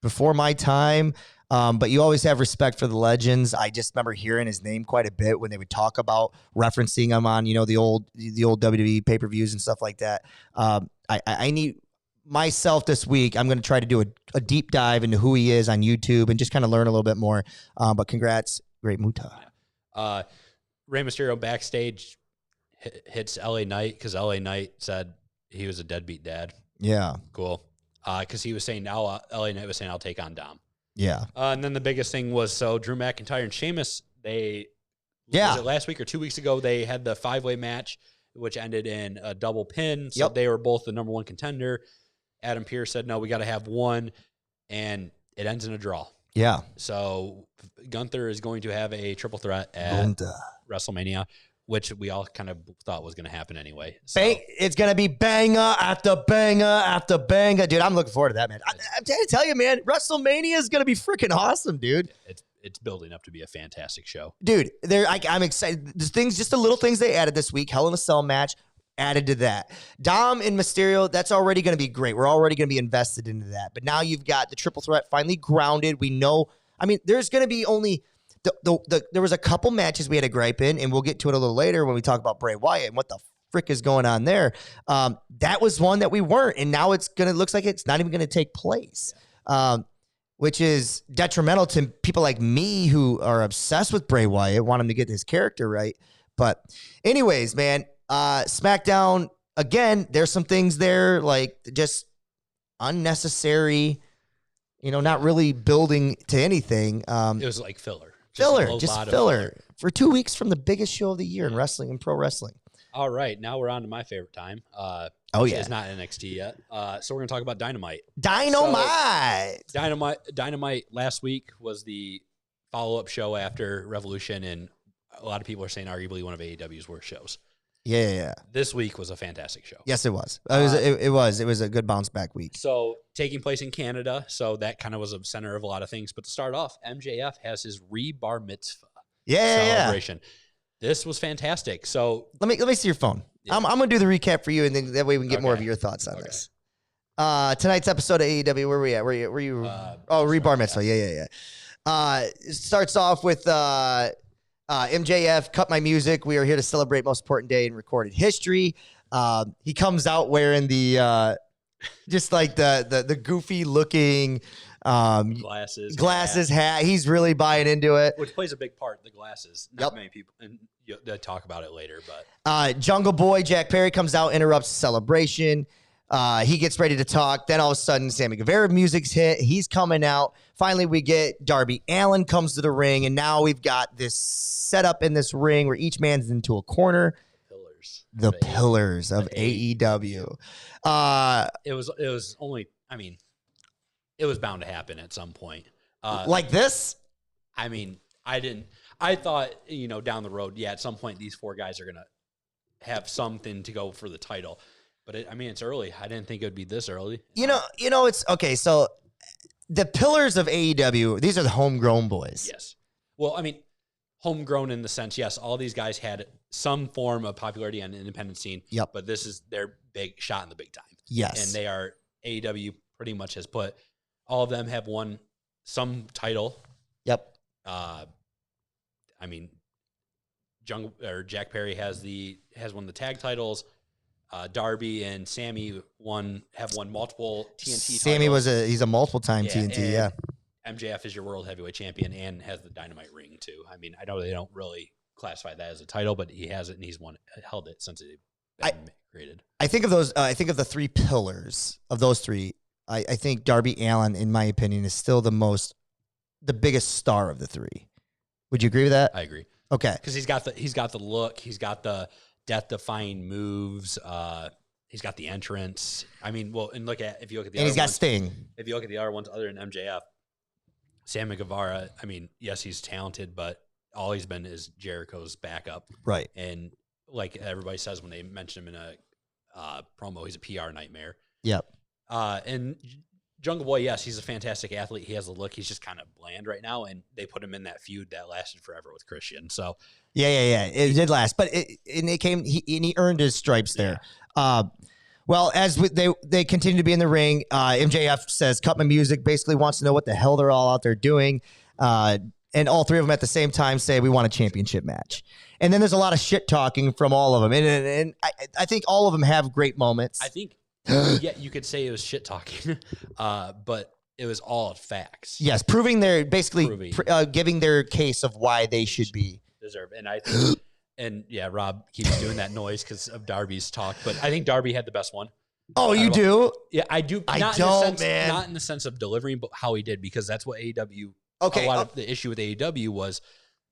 before my time, but you always have respect for the legends. I just remember hearing his name quite a bit when they would talk about referencing him on, the old WWE pay-per-views and stuff like that. I need myself this week. I'm going to try to do a deep dive into who he is on YouTube and just kind of learn a little bit more. But congrats, Great Muta. Rey Mysterio backstage hits LA Knight because LA Knight said he was a deadbeat dad. Yeah. Cool. Because he was saying now, LA Knight was saying, I'll take on Dom. Yeah. And then the biggest thing was, Drew McIntyre and Sheamus, was it last week or 2 weeks ago, they had the 5-way match, which ended in a double pin. So they were both the number one contender. Adam Pearce said, no, we got to have one. And it ends in a draw. Yeah. So Gunther is going to have a triple threat at WrestleMania, which we all kind of thought was going to happen anyway. So. It's going to be banger after banger after banger. Dude, I'm looking forward to that, man. I'm trying to tell you, man, WrestleMania is going to be freaking awesome, dude. It's building up to be a fantastic show. Dude, I'm excited. Just the little things they added this week. Hell in a Cell match added to that. Dom and Mysterio, that's already going to be great. We're already going to be invested into that. But now you've got the triple threat finally grounded. We know, there's going to be only... there was a couple matches we had a gripe in, and we'll get to it a little later when we talk about Bray Wyatt and what the frick is going on there. That was one that we weren't, and now looks like it's not even gonna take place, which is detrimental to people like me who are obsessed with Bray Wyatt, want him to get his character right. But anyways, man, SmackDown again. There's some things there like just unnecessary. Not really building to anything. It was like filler. Just filler for 2 weeks from the biggest show of the year in wrestling and pro wrestling. All right, now we're on to my favorite time. It's not NXT yet. So we're gonna talk about Dynamite. Dynamite last week was the follow-up show after Revolution, and a lot of people are saying arguably one of AEW's worst shows. Yeah. This week was a fantastic show. Yes, it was. It was a good bounce back week. So taking place in Canada, so that kind of was a center of a lot of things. But to start off, MJF has his bar mitzvah celebration. This was fantastic. So let me see your phone. Yeah. I'm gonna do the recap for you, and then that way we can get more of your thoughts on this. Tonight's episode of AEW. Where were we at? Were you? Rebar mitzvah. Yeah. It starts off with. MJF, cut my music. We are here to celebrate most important day in recorded history. He comes out wearing the just like the goofy looking glasses hat. He's really buying into it, which plays a big part. The glasses. Not many people, and they'll talk about it later. But Jungle Boy Jack Perry comes out, interrupts the celebration. He gets ready to talk. Then all of a sudden, Sammy Guevara music's hit. He's coming out. Finally, we get Darby Allin comes to the ring, and now we've got this setup in this ring where each man's into a corner. The pillars of AEW. It was only, I mean, it was bound to happen at some point. Like this? I mean, I thought, down the road, at some point these four guys are going to have something to go for the title. But it's early. I didn't think it would be this early. It's okay. So the pillars of AEW, these are the homegrown boys. Yes. Well, homegrown in the sense, yes, all these guys had some form of popularity on the independent scene. Yep. But this is their big shot in the big time. Yes. And they are, AEW pretty much has put, all of them have won some title. Yep. Jack Perry has won the tag titles. Darby and Sammy have won multiple TNT Sammy titles. he's a multiple time TNT, yeah. MJF is your world heavyweight champion and has the Dynamite ring too. I know they don't really classify that as a title, but he has it and he's held it since it been created. I think of those. I think of the three pillars of those three. I think Darby Allin, in my opinion, is still the biggest star of the three. Would you agree with that? I agree. Okay, because he's got the look, he's got the death-defying moves. He's got the entrance. And if you look at the and he's got Sting. If you look at the other ones other than MJF, Sammy Guevara. Yes, he's talented, but all he's been is Jericho's backup. Right. And like everybody says when they mention him in a promo, he's a PR nightmare. Yep. And Jungle Boy, yes, he's a fantastic athlete. He has a look. He's just kind of bland right now, and they put him in that feud that lasted forever with Christian. So, yeah, it did last, but he earned his stripes there. Well, as they continue to be in the ring, MJF says, "Cut my music." Basically, wants to know what the hell they're all out there doing, and all three of them at the same time say, "We want a championship match." And then there's a lot of shit talking from all of them, and I think all of them have great moments. I think. You could say it was shit talking, but it was all facts. Yes, proving giving their case of why they should be deserve. And I think, Rob keeps doing that noise because of Darby's talk, but I think Darby had the best one. Oh, you do? Yeah, I do. Man. Not in the sense of delivering, but how he did, because that's what AEW. Okay, a lot of the issue with AEW was,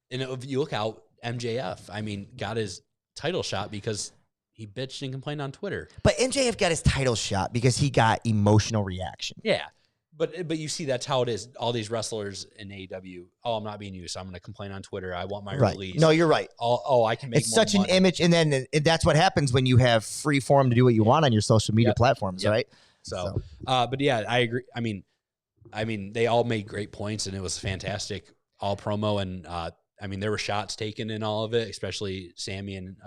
and if you look out, MJF, got his title shot because he bitched and complained on Twitter. But MJF got his title shot because he got emotional reaction. Yeah. But you see that's how it is. All these wrestlers in AEW, I'm not being used, so I'm going to complain on Twitter. I want my release. No, you're right. I can make it's such an image, and then that's what happens when you have free form to do what you want on your social media platforms, right? So, but yeah, I agree. They all made great points, and it was fantastic, all promo, and there were shots taken in all of it, especially Sammy and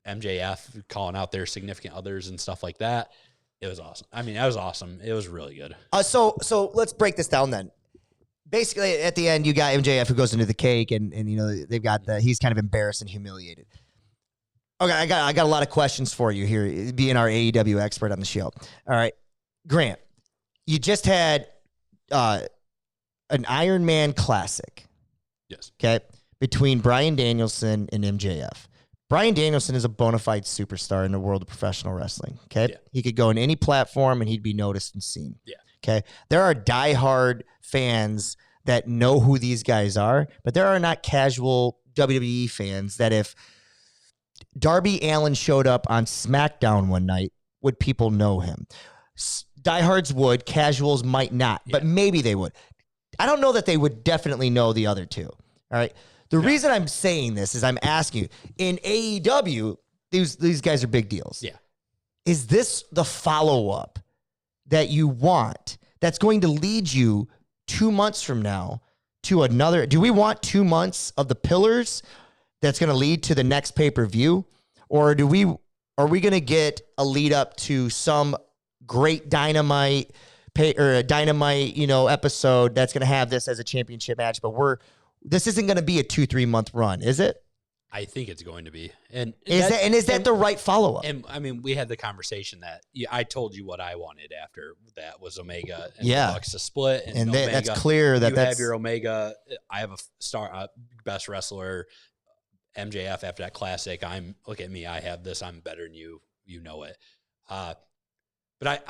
MJF calling out their significant others and stuff like that. It was awesome. That was awesome. It was really good. So let's break this down then. Basically, at the end, you got MJF who goes into the cake, and they've got he's kind of embarrassed and humiliated. Okay, I got a lot of questions for you here, being our AEW expert on the show. All right, Grant, you just had an Iron Man Classic. Yes. Okay, between Bryan Danielson and MJF. Bryan Danielson is a bona fide superstar in the world of professional wrestling. Okay. Yeah. He could go on any platform and he'd be noticed and seen. Yeah. Okay. There are diehard fans that know who these guys are, but there are not casual WWE fans that if Darby Allin showed up on SmackDown one night, would people know him? Diehards would, casuals might not, but maybe they would. I don't know that they would definitely know the other two. All right. The reason I'm saying this is I'm asking you, in AEW, these guys are big deals. Yeah. Is this the follow-up that you want that's going to lead you 2 months from now to another? Do we want 2 months of the pillars that's going to lead to the next pay-per-view? Or are we going to get a lead up to some great Dynamite episode that's going to have this as a championship match, but this isn't going to be a 2-3 month run, is it? I think it's going to be. And is that the right follow-up? And we had the conversation that I told you what I wanted after that was Omega and the Bucks to split. And Omega, that's clear that have your Omega. I have a best wrestler, MJF after that classic. Look at me. I have this. I'm better than you. You know it. But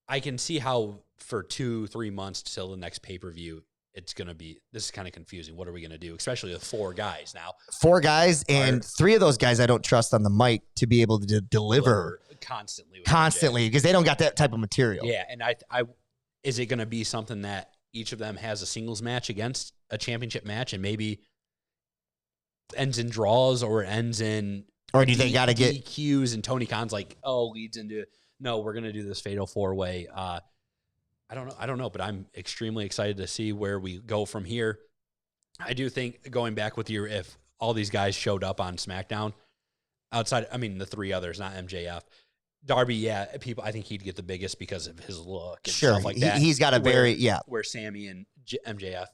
I can see how for 2-3 months till the next pay-per-view, it's going to be, this is kind of confusing. What are we going to do? Especially with 4 guys now. 4 guys, and 3 of those guys I don't trust on the mic to be able to deliver constantly because they don't got that type of material. Yeah, and I is it going to be something that each of them has a singles match against a championship match and maybe ends in draws or ends in or do they got to get DQs and Tony Khan's like, leads into no, we're going to do this fatal 4-way. I don't know, but I'm extremely excited to see where we go from here. I do think going back with you, if all these guys showed up on SmackDown outside, I mean, the 3 others, not MJF, Darby, I think he'd get the biggest because of his look and stuff like that. He's got a where Sammy and MJF,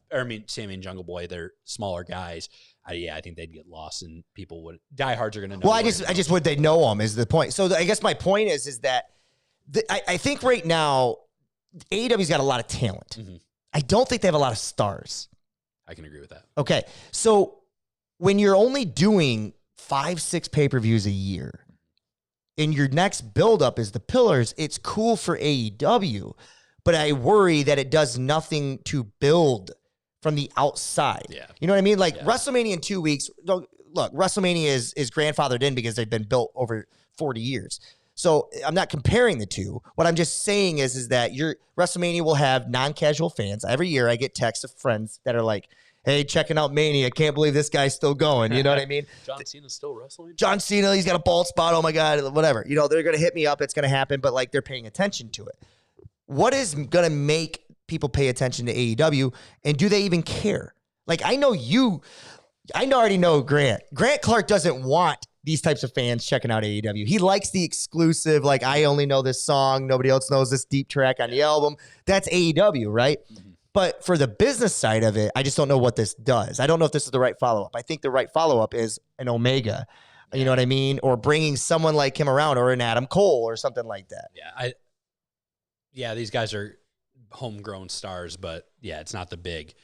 Sammy and Jungle Boy, they're smaller guys. I think they'd get lost and people would, diehards are going to know. Well, I just would they know them is the point. So I guess my point is that I think right now, AEW's got a lot of talent. Mm-hmm. I don't think they have a lot of stars. I can agree with that. Okay. So when you're only doing 5-6 pay-per-views a year and your next buildup is the pillars, it's cool for AEW, but I worry that it does nothing to build from the outside. Yeah. You know what I mean? Like WrestleMania in 2 weeks. Look, WrestleMania is grandfathered in because they've been built over 40 years. So I'm not comparing the two. What I'm just saying is that your WrestleMania will have non-casual fans. Every year I get texts of friends that are like, hey, checking out Mania. Can't believe this guy's still going. You know what I mean? John Cena's still wrestling? John Cena, he's got a bald spot. Oh, my God, whatever. You know, they're going to hit me up. It's going to happen, but, like, they're paying attention to it. What is going to make people pay attention to AEW, and do they even care? Like, I already know Grant. Grant Clark doesn't want these types of fans checking out AEW. He likes the exclusive, like, I only know this song. Nobody else knows this deep track on the album. That's AEW, right? Mm-hmm. But for the business side of it, I just don't know what this does. I don't know if this is the right follow-up. I think the right follow-up is an Omega, you know what I mean? Or bringing someone like him around, or an Adam Cole or something like that. Yeah, these guys are homegrown stars, but, it's not the big.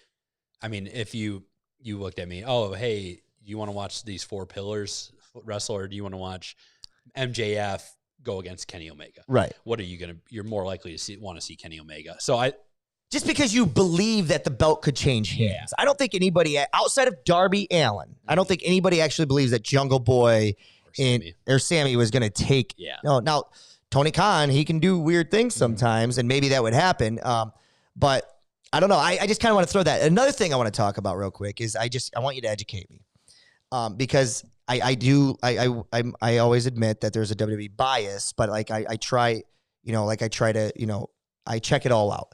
I mean, if you looked at me, oh, hey, you want to watch these 4 pillars wrestle, or do you want to watch MJF go against Kenny Omega? Right. What are you going to, you're more likely to want to see Kenny Omega. So just because you believe that the belt could change hands. I don't think anybody outside of Darby Allin, I don't think anybody actually believes that Jungle Boy or Sammy was going to take. Yeah. No, now Tony Khan, he can do weird things sometimes, and maybe that would happen. But I don't know. I just kind of want to throw that. Another thing I want to talk about real quick is I want you to educate me. Because I always admit that there's a WWE bias, but like I try to, I check it all out.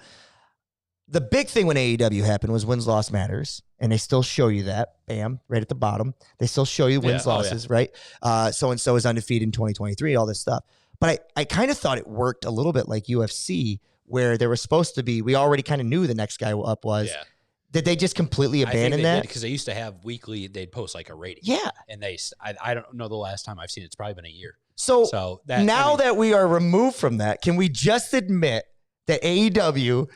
The big thing when AEW happened was wins, loss matters. And they still show you that, bam, right at the bottom. They still show you wins, losses, right? So-and-so is undefeated in 2023, all this stuff. But I kind of thought it worked a little bit like UFC, where there was supposed to be, we already kind of knew the next guy up was. Yeah. Did they just completely abandon that? Because they used to have weekly, they'd post like a rating. Yeah. And I don't know the last time I've seen it. It's probably been a year. So that we are removed from that, can we just admit that AEW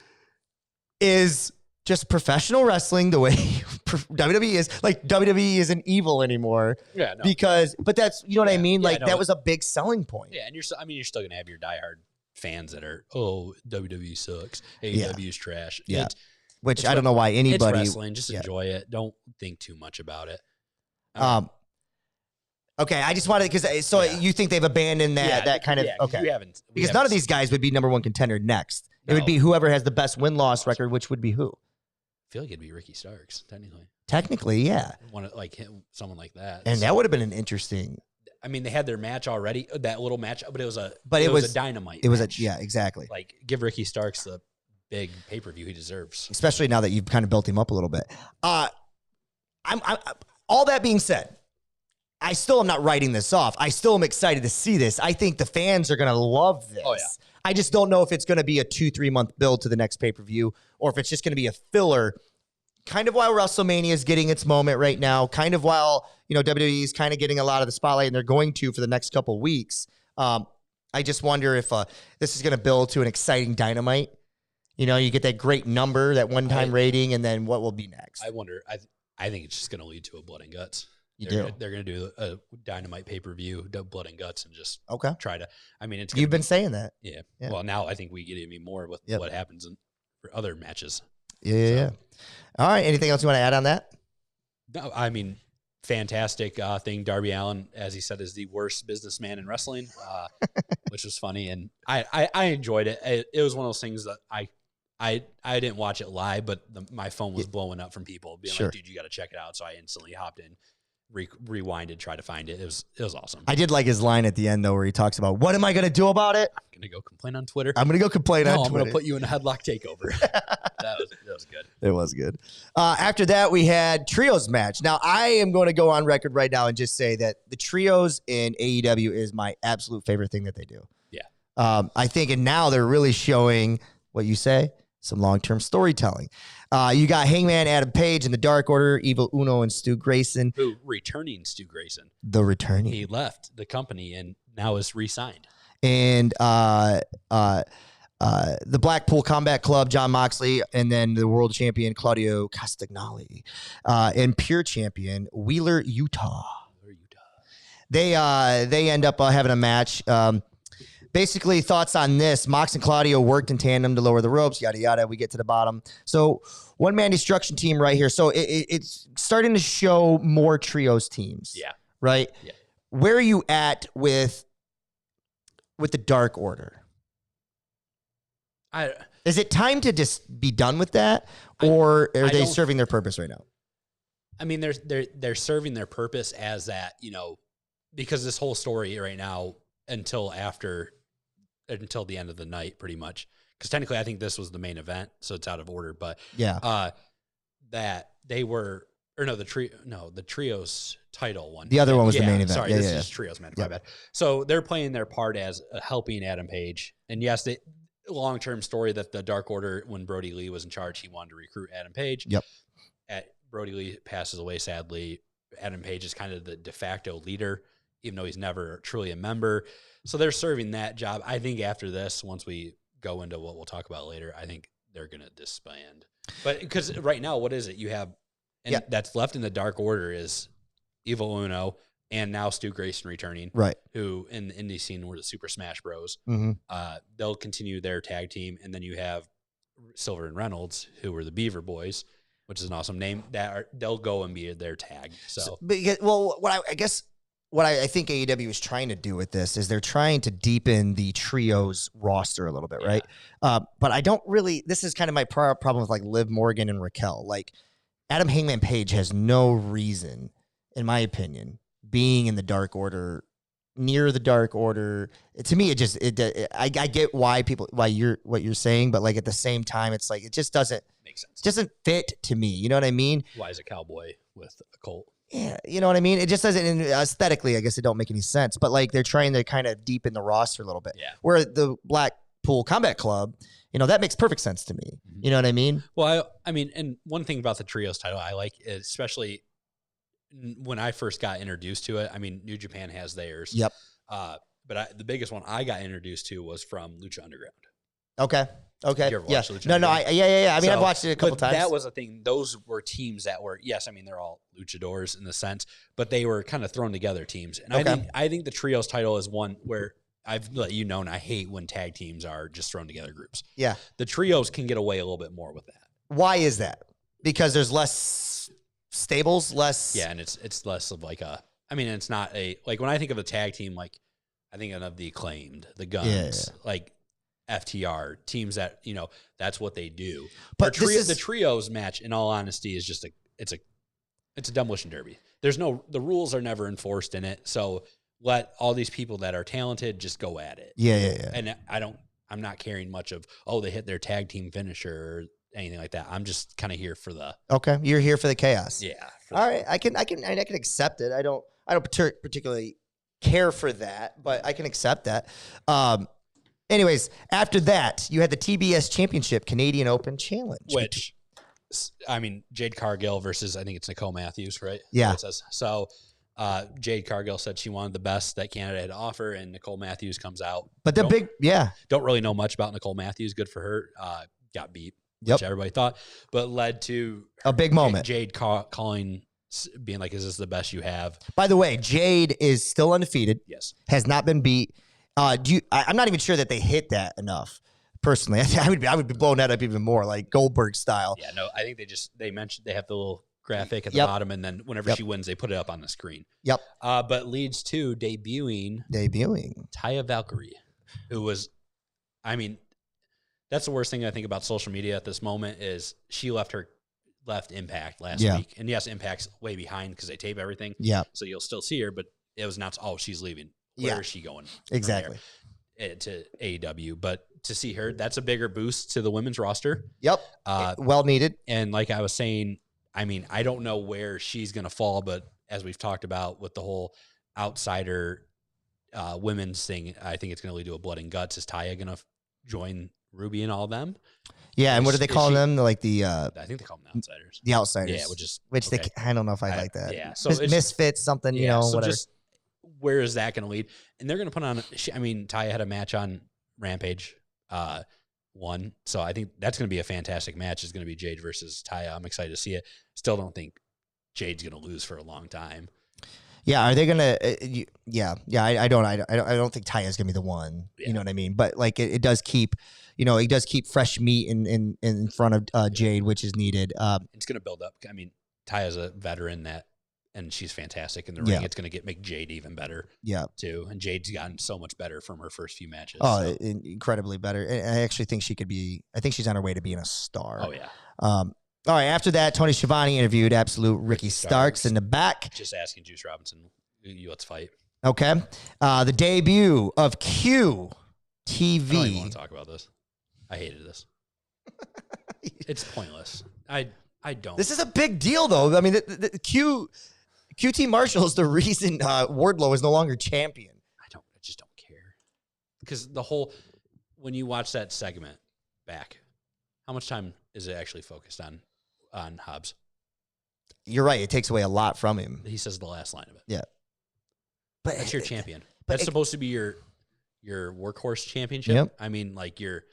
is just professional wrestling the way WWE is? Like, WWE isn't evil anymore. Yeah, no. But that's, you know what I mean? Like, that was a big selling point. Yeah, and you're still going to have your diehard fans that are, WWE sucks. AEW's trash. Yeah. Which I don't know why anybody. It's wrestling. Just enjoy it. Don't think too much about it. Okay, I just wanted you think they've abandoned that kind of okay? Because none of these guys would be number 1 contender next. No. It would be whoever has the best win-loss record, which would be who? I feel like it'd be Ricky Starks, technically. Technically, yeah. Like him, someone like that. And that would have been an interesting. I mean, they had their match already, that little match, but it was a Dynamite. It was match. Exactly. Like, give Ricky Starks the big pay-per-view he deserves, especially now that you've kind of built him up a little bit. I'm all that being said, I still am not writing this off. I still am excited to see this. I think the fans are going to love this. Oh, yeah. I just don't know if it's going to be a 2-3 month build to the next pay-per-view, or if it's just going to be a filler, kind of while WrestleMania is getting its moment right now, kind of while, WWE is kind of getting a lot of the spotlight, and they're going to for the next couple weeks. I just wonder if this is going to build to an exciting Dynamite. You get that great number, that one-time rating, and then what will be next? I wonder. I think it's just going to lead to a blood and guts. They're going to do a Dynamite pay-per-view, Blood and Guts, and just try to. I mean, You've been saying that. Yeah. Well, now I think we get even more with what happens for other matches. Yeah. All right. Anything else you want to add on that? No, I mean, fantastic thing. Darby Allin, as he said, is the worst businessman in wrestling, which was funny, and I enjoyed it. It was one of those things that I didn't watch it live, but my phone was blowing up from people being like, "Dude, you got to check it out." So I instantly hopped in, rewinded, tried to find it. It was awesome. I did like his line at the end though, where he talks about, "What am I going to do about it? I'm going to go complain on Twitter. I'm going to go complain on Twitter. I'm going to put you in a headlock takeover." That was good. It was good. After that, we had trios match. Now, I am going to go on record right now and just say that the trios in AEW is my absolute favorite thing that they do. Yeah. I think, and now they're really showing what you say, some long-term storytelling. You got Hangman Adam Page in the Dark Order, Evil Uno and Stu Grayson. Who returning Stu Grayson? The returning. He left the company and now is re-signed. And the Blackpool Combat Club, John Moxley, and then the world champion, Claudio Castagnoli, and pure champion, Wheeler Utah. They end up having a match. Basically, thoughts on this. Mox and Claudio worked in tandem to lower the ropes, yada, yada. We get to the bottom. So one-man destruction team right here. So it's starting to show more trios teams. Yeah. Right? Yeah. Where are you at with the Dark Order? Is it time to just be done with that, or are they serving their purpose right now? I mean, they're serving their purpose as that, because this whole story right now until the end of the night, pretty much. Because technically, I think this was the main event, so it's out of order. But that they were, or no, the trios title one. The other one was the main event. Sorry, this is trios match. My bad. So they're playing their part as helping Adam Page, and yes, long-term story that the Dark Order, when Brody Lee was in charge, he wanted to recruit Adam Page. Yep. Brody Lee passes away, sadly. Adam Page is kind of the de facto leader, even though he's never truly a member. So they're serving that job. I think after this, once we go into what we'll talk about later, I think they're going to disband. But because right now, what is it? You have, and that's left in the Dark Order is Evil Uno, and now Stu Grayson returning, right? Who in the indie scene were the Super Smash Bros. Mm-hmm. They'll continue their tag team, and then you have Silver and Reynolds, who were the Beaver Boys, which is an awesome name. They'll go and be their tag. What I think AEW is trying to do with this is they're trying to deepen the trios roster a little bit, right? But I don't really. This is kind of my problem with like Liv Morgan and Raquel. Like Adam Hangman Page has no reason, in my opinion, being in the Dark Order, near the Dark Order. To me, I get why what you're saying, but like at the same time, it's like it just doesn't make sense. It doesn't fit to me. You know what I mean? Why is a cowboy with a Colt? Yeah, you know what I mean? It just doesn't, aesthetically, I guess it don't make any sense. But like they're trying to kind of deepen the roster a little bit. Yeah. Where the Blackpool Combat Club, that makes perfect sense to me. Mm-hmm. You know what I mean? Well, I mean, and one thing about the trios title I like, especially when I first got introduced to it, I mean, New Japan has theirs. Yep. But the biggest one I got introduced to was from Lucha Underground. Okay. You ever watched Lucha No. I mean, I've watched it a couple times. That was a thing. Those were teams that were, yes, I mean, they're all luchadors in the sense, but they were kind of thrown together teams. And I think the trios title is one where I've let you know, and I hate when tag teams are just thrown together groups. Yeah. The trios can get away a little bit more with that. Why is that? Because there's less stables, less. Yeah, and it's less of like it's not like when I think of a tag team, like I think of the Acclaimed, the Guns, like FTR, teams that, that's what they do. But the trios match, in all honesty, is just it's a demolition derby. The rules are never enforced in it. So let all these people that are talented just go at it. Yeah. And I'm not caring much of, they hit their tag team finisher or anything like that. I'm just kind of here for you're here for the chaos. Yeah. All right. I can accept it. I don't particularly care for that, but I can accept that. Anyways, after that, you had the TBS Championship Canadian Open Challenge. Which, I mean, Jade Cargill versus, I think it's Nicole Matthews, right? Yeah. It says. So Jade Cargill said she wanted the best that Canada had to offer, and Nicole Matthews comes out. But don't really know much about Nicole Matthews. Good for her. Got beat, which everybody thought, but led to a big moment. Jade calling being like, "Is this the best you have?" By the way, Jade is still undefeated. Yes. Has not been beat. I'm not even sure that they hit that enough. Personally, I would be blowing that up even more, like Goldberg style. Yeah, no, I think they mentioned they have the little graphic at the bottom, and then whenever she wins, they put it up on the screen. Yep. But leads to debuting Taya Valkyrie, who was, I mean, that's the worst thing I think about social media at this moment is she left Impact last week, and yes, Impact's way behind because they tape everything. Yeah. So you'll still see her, but it was not. Oh, she's leaving. Where is she going? Exactly. To AEW, but to see her, that's a bigger boost to the women's roster. Yep. Well needed. And like I was saying, I mean, I don't know where she's going to fall, but as we've talked about with the whole outsider women's thing, I think it's going to lead to a blood and guts. Is Taya going to join Ruby and all of them? Yeah, and what do they call them? Like the I think they call them the outsiders. The outsiders. Yeah, which okay. I don't know if I like that. Yeah, so misfits something, you know, so whatever. Just, where is that going to lead? And they're going to put on. I mean, Taya had a match on Rampage, won. So I think that's going to be a fantastic match. It's going to be Jade versus Taya. I'm excited to see it. Still don't think Jade's going to lose for a long time. Yeah, are they going to? I don't think Taya's going to be the one. Yeah. You know what I mean? But like it does keep, it does keep fresh meat in front of Jade, which is needed. It's going to build up. I mean, Taya's a veteran and she's fantastic in the ring. It's going to make Jade even better. Yeah, too. And Jade's gotten so much better from her first few matches. Oh, incredibly better. And I actually think she could be. I think she's on her way to being a star. Oh yeah. All right. After that, Tony Schiavone interviewed absolute Ricky Starks in the back. Just asking Juice Robinson, let's fight. Okay. The debut of QTV. I don't even want to talk about this. I hated this. It's pointless. I don't. This is a big deal, though. I mean, the QT Marshall is the reason Wardlow is no longer champion. I just don't care. Because when you watch that segment back, how much time is it actually focused on Hobbs? You're right. It takes away a lot from him. He says the last line of it. Yeah. But that's your champion. That's supposed to be your workhorse championship. Yep. I mean, like your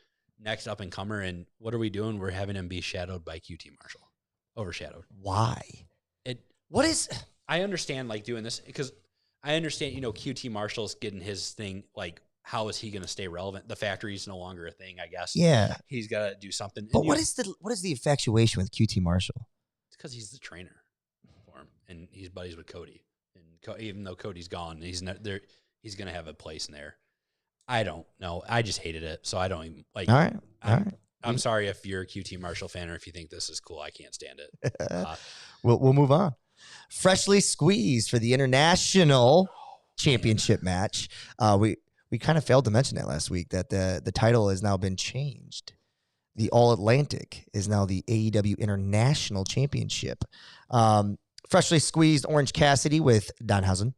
next up and comer. And what are we doing? We're having him be shadowed by QT Marshall. Overshadowed. Why? I understand like doing this because I understand, QT Marshall's getting his thing. Like, how is he going to stay relevant? The factory's no longer a thing, I guess. Yeah. He's got to do something. But what is the infatuation with QT Marshall? It's because he's the trainer for him and he's buddies with Cody. And even though Cody's gone, he's not there. He's going to have a place in there. I don't know. I just hated it. So I don't even like. All right. I'm sorry if you're a QT Marshall fan or if you think this is cool. I can't stand it. We'll move on. Freshly squeezed for the international championship match. We kind of failed to mention that last week that the title has now been changed. The All Atlantic is now the AEW International Championship. Freshly squeezed Orange Cassidy with Danhausen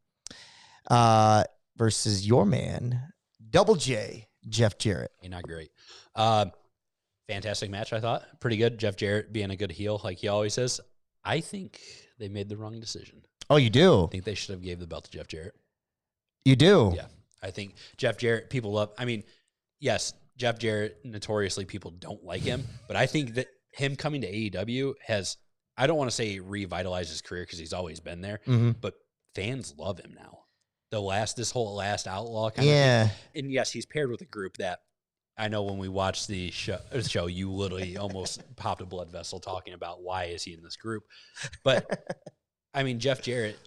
versus your man, Double J, Jeff Jarrett. Not great. Fantastic match, I thought. Pretty good. Jeff Jarrett being a good heel like he always is. I think they made the wrong decision. Oh, you do? I think they should have gave the belt to Jeff Jarrett. You do? Yeah. I think Jeff Jarrett, people love. I mean, yes, Jeff Jarrett, notoriously people don't like him, but I think that him coming to AEW has, I don't want to say revitalized his career because he's always been there, but fans love him now. This whole last outlaw kind of thing. And yes, he's paired with a group that I know when we watched the show, you literally almost popped a blood vessel talking about why is he in this group. But I mean, Jeff Jarrett,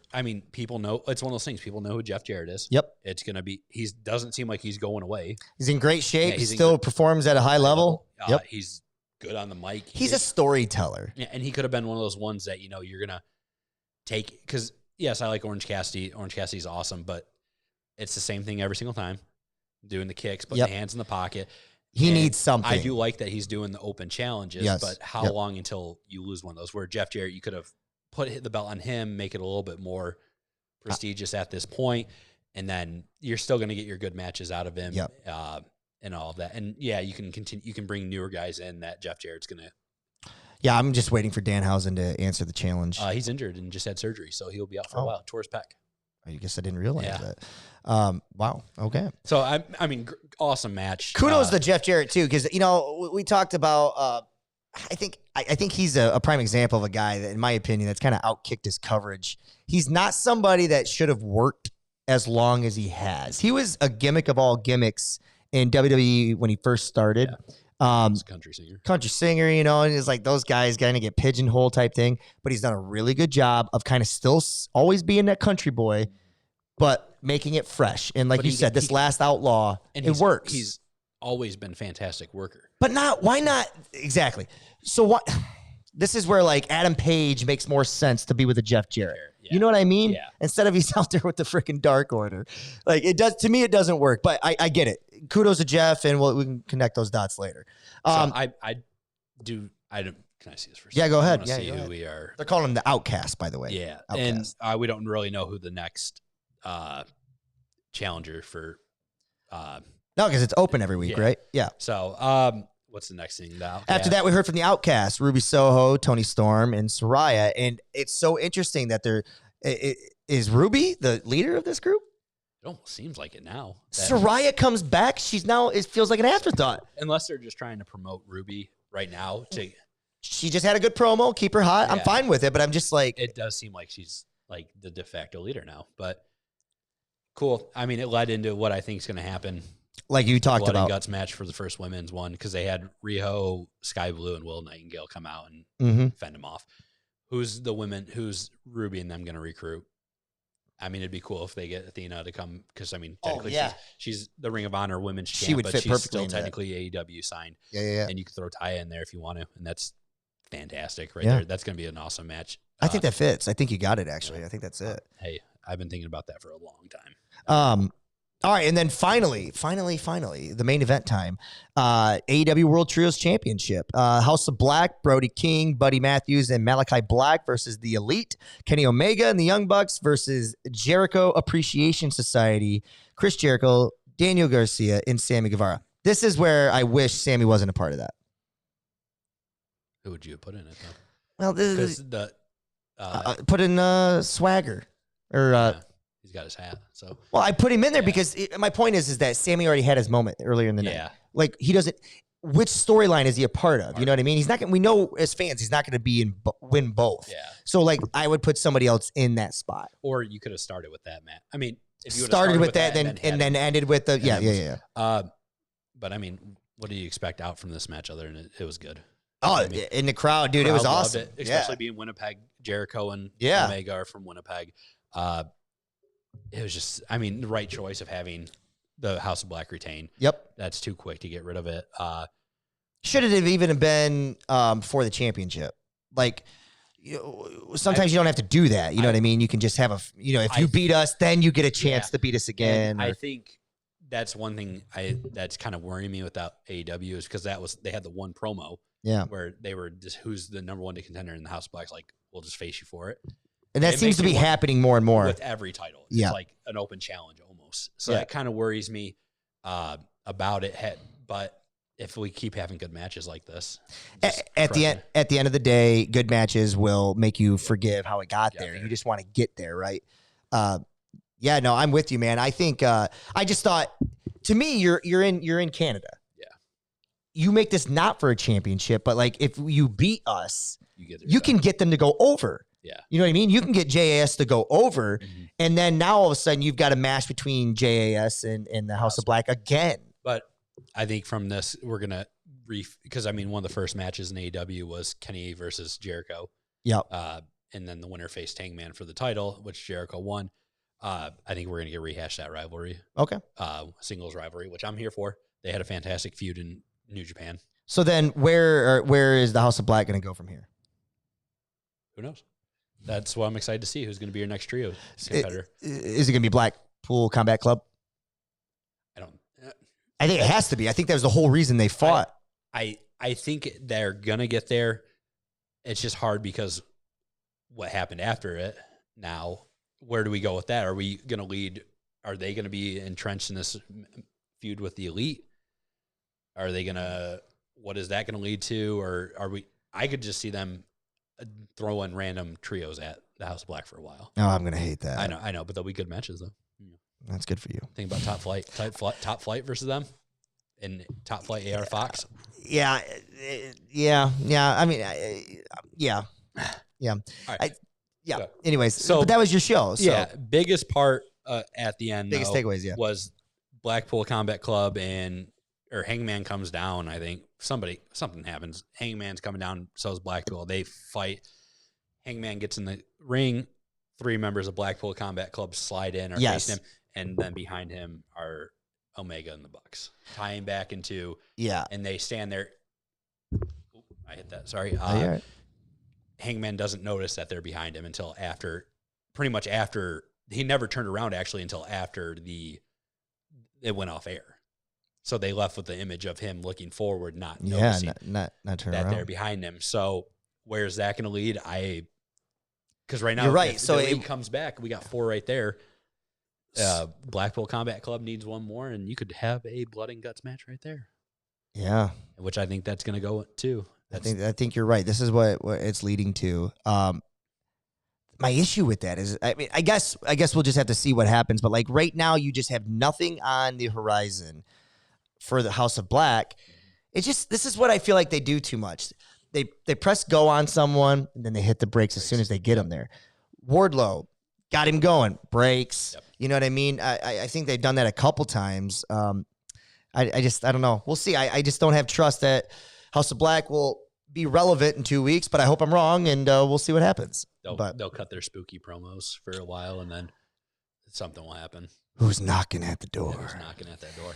people know, it's one of those things. People know who Jeff Jarrett is. Yep. It's going to be, he doesn't seem like he's going away. He's in great shape. Yeah, he still performs at a high level. Yep. He's good on the mic. He's a storyteller. Yeah, and he could have been one of those ones that, you're going to take, because yes, I like Orange Cassidy. Orange Cassidy's awesome, but it's the same thing every single time. Doing the kicks, putting the hands in the pocket. He needs something. I do like that he's doing the open challenges, but how long until you lose one of those? Where Jeff Jarrett, you could have put the belt on him, make it a little bit more prestigious at this point, and then you're still going to get your good matches out of him, and all of that. And yeah, you can continue. You can bring newer guys in that Jeff Jarrett's going to. Yeah, I'm just waiting for Danhausen to answer the challenge. He's injured and just had surgery, so he'll be out for a while. Tore his pec. I guess I didn't realize that. Wow. Okay. So awesome match. Kudos to Jeff Jarrett too, because we talked about I think he's a prime example of a guy that, in my opinion, that's kind of outkicked his coverage. He's not somebody that should have worked as long as he has. He was a gimmick of all gimmicks in WWE when he first started. He's a country singer. You know, and it's like those guys kind of get pigeonhole type thing. But he's done a really good job of kind of still always being that country boy, but making it fresh. And like you said, this last Outlaw, it works. He's always been a fantastic worker. But why not? Exactly. So what? This is where like Adam Page makes more sense to be with a Jeff Jarrett. Yeah. You know what I mean? Yeah. Instead of he's out there with the freaking Dark Order. Like it does, to me, it doesn't work, but I get it. Kudos to Jeff, and we can connect those dots later. So I don't, can I see this first? Yeah, go ahead. Yeah, see who we are. They're calling him the Outcast, by the way. Yeah. Outcast. And we don't really know who the next challenger for. No, because it's open every week, right? Yeah. So, what's the next thing now? After that, we heard from the Outcast, Ruby Soho, Tony Storm, and Saraya. And it's so interesting that is Ruby the leader of this group? It almost seems like it now. Saraya comes back. It feels like an afterthought. Unless they're just trying to promote Ruby right now. She just had a good promo. Keep her hot. Yeah. I'm fine with it, but I'm just like. It does seem like she's like the de facto leader now, but cool. I mean, it led into what I think is going to happen. Like you talked Blood about. and Guts match for the first women's one, because they had Riho, Sky Blue, and Will Nightingale come out and fend them off. Who's Ruby and them going to recruit? I mean, it'd be cool if they get Athena to come, because I mean, technically she's the Ring of Honor women's champ, but she's still technically AEW signed. Yeah. And you can throw Taya in there if you want to, and that's fantastic right there. That's going to be an awesome match. I think that fits. I think you got it, actually. I think that's it. Hey, I've been thinking about that for a long time. All right, and then finally, the main event time, AEW World Trios Championship. House of Black, Brody King, Buddy Matthews, and Malachi Black versus the Elite. Kenny Omega and the Young Bucks versus Jericho Appreciation Society, Chris Jericho, Daniel Garcia, and Sammy Guevara. This is where I wish Sammy wasn't a part of that. Who would you have put in it, though? Well, this is put in Swagger or. He's got his hat. So well, I put him in there because my point is that Sammy already had his moment earlier in the night. Like he doesn't. Which storyline is he a part of? You know what I mean? He's not going. We know as fans, he's not going to be win both. Yeah. So like, I would put somebody else in that spot. Or you could have started with that, Matt. I mean, if you started with that, then ended with the yeah. But I mean, what do you expect out from this match other than it was good? Oh, I mean, in the crowd, dude, it was awesome. It, especially being Winnipeg. Jericho and Omega are from Winnipeg. It was just, I mean, the right choice of having the House of Black retain. Yep. That's too quick to get rid of it. Should it have even been for the championship? Like, sometimes you don't have to do that. You know what I mean? You can just have if you beat us, then you get a chance to beat us again. I think that's one thing that's kind of worrying me without AEW is because they had the one promo where they were just, who's the number one contender in the House of Black's like, we'll just face you for it. And that seems to be happening more and more. With every title. It's like an open challenge almost. So that kind of worries me about it. But if we keep having good matches like this. At the end of the day, good matches will make you forgive how it got there. You just want to get there, right? No, I'm with you, man. I think I just thought, to me, you're in Canada. Yeah. You make this not for a championship, but like if you beat us, you can get them to go over. Yeah. You know what I mean? You can get JAS to go over, and then now all of a sudden you've got a match between JAS and the House of Black again. But I think from this, we're going to because I mean, one of the first matches in AEW was Kenny versus Jericho. Yep. And then the winner faced Hangman for the title, which Jericho won. I think we're going to get rehashed that rivalry. Okay. Singles rivalry, which I'm here for. They had a fantastic feud in New Japan. So then where is the House of Black going to go from here? Who knows? That's what I'm excited to see. Who's going to be your next trio competitor? Is it going to be Blackpool Combat Club? I think it has to be. I think that was the whole reason they fought. I think they're going to get there. It's just hard because what happened after it. Now, where do we go with that? Are we going to lead? Are they going to be entrenched in this feud with the Elite? Are they going to? What is that going to lead to? Or are we? I could just see them throwing random trios at the House of Black for a while. Oh, I'm gonna hate that. I know, but they'll be good matches though. That's good for you. Think about Top Flight versus them. in Top Flight AR Fox. Yeah. I mean, yeah. All right. Yeah. Anyways, So- but that was your show. So Yeah, biggest part at the end biggest though, takeaways, yeah. was Blackpool Combat Club or Hangman comes down. I think something happens. Hangman's coming down, so is Blackpool. They fight. Hangman gets in the ring. 3 members of Blackpool Combat Club slide in or face him, and then behind him are Omega and the Bucks, tying back into and they stand there. Ooh, I hit that. Sorry. right. Hangman doesn't notice that they're behind him until pretty much after. He never turned around actually until after it went off air. So they left with the image of him looking forward, not noticing not turning that around. they're behind him. So where's that going to lead? Because right now, You're right. If So the league comes back, we got 4 right there. Blackpool Combat Club needs 1 more, and you could have a blood and guts match right there. Yeah, which I think that's going to go too. I think you're right. This is what it's leading to. My issue with that is, I mean, I guess we'll just have to see what happens. But like right now, you just have nothing on the horizon for the House of Black. This is what I feel like they do too much. They press go on someone, and then they hit the brakes as soon as they get them there. Wardlow got him going, brakes. Yep. You know what I mean? I think they've done that a couple times. I don't know. We'll see. I just don't have trust that House of Black will be relevant in 2 weeks, but I hope I'm wrong, and we'll see what happens. They'll cut their spooky promos for a while, and then something will happen. Who's knocking at the door? Who's knocking at that door?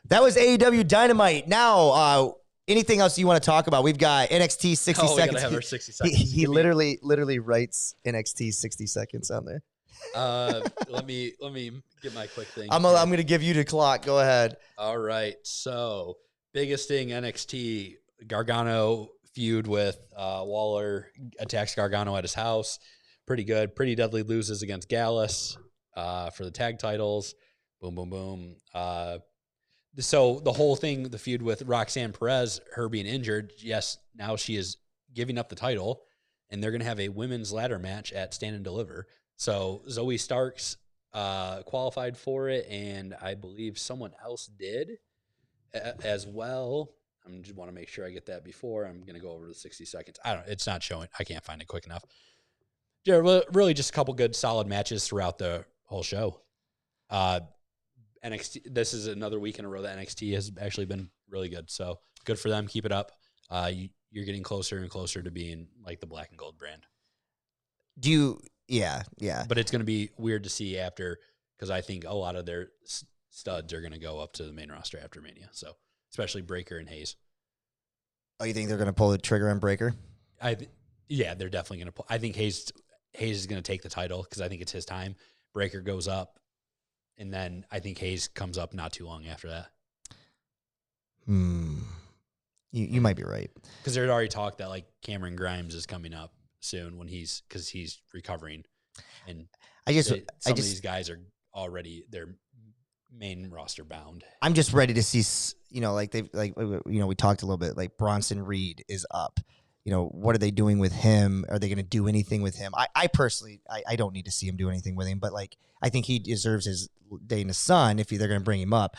That was AEW Dynamite. Now, anything else you want to talk about? We've got NXT 60 seconds. We gotta have our 60 seconds. He literally writes NXT 60 seconds on there. Let me get my quick thing. I'm going to give you the clock. Go ahead. All right. So biggest thing NXT Gargano feud with Waller attacks Gargano at his house. Pretty good. Pretty Deadly loses against Gallus for the tag titles. Boom, boom, boom. So the whole thing, the feud with Roxanne Perez, her being injured, yes, now she is giving up the title, and they're going to have a women's ladder match at Stand and Deliver. So Zoe Starks qualified for it, and I believe someone else did as well. I just want to make sure I get that before I'm going to go over the 60 seconds. It's not showing. I can't find it quick enough. Yeah, really just a couple good solid matches throughout the whole show. NXT, this is another week in a row that NXT has actually been really good. So good for them. Keep it up. You're getting closer and closer to being like the black and gold brand. Yeah. But it's going to be weird to see after, because I think a lot of their studs are going to go up to the main roster after Mania. So especially Breaker and Hayes. Oh, you think they're going to pull the trigger on Breaker? Yeah, they're definitely going to pull. I think Hayes is going to take the title because I think it's his time. Breaker goes up, and then I think Hayes comes up not too long after that. You might be right. Because there's already talk that like Cameron Grimes is coming up soon because he's recovering, and some of these guys are already their main roster bound. I'm just ready to see, we talked a little bit, like Bronson Reed is up. What are they doing with him? Are they going to do anything with him? I personally, I don't need to see him do anything with him, but like, I think he deserves his day in the sun if they're going to bring him up.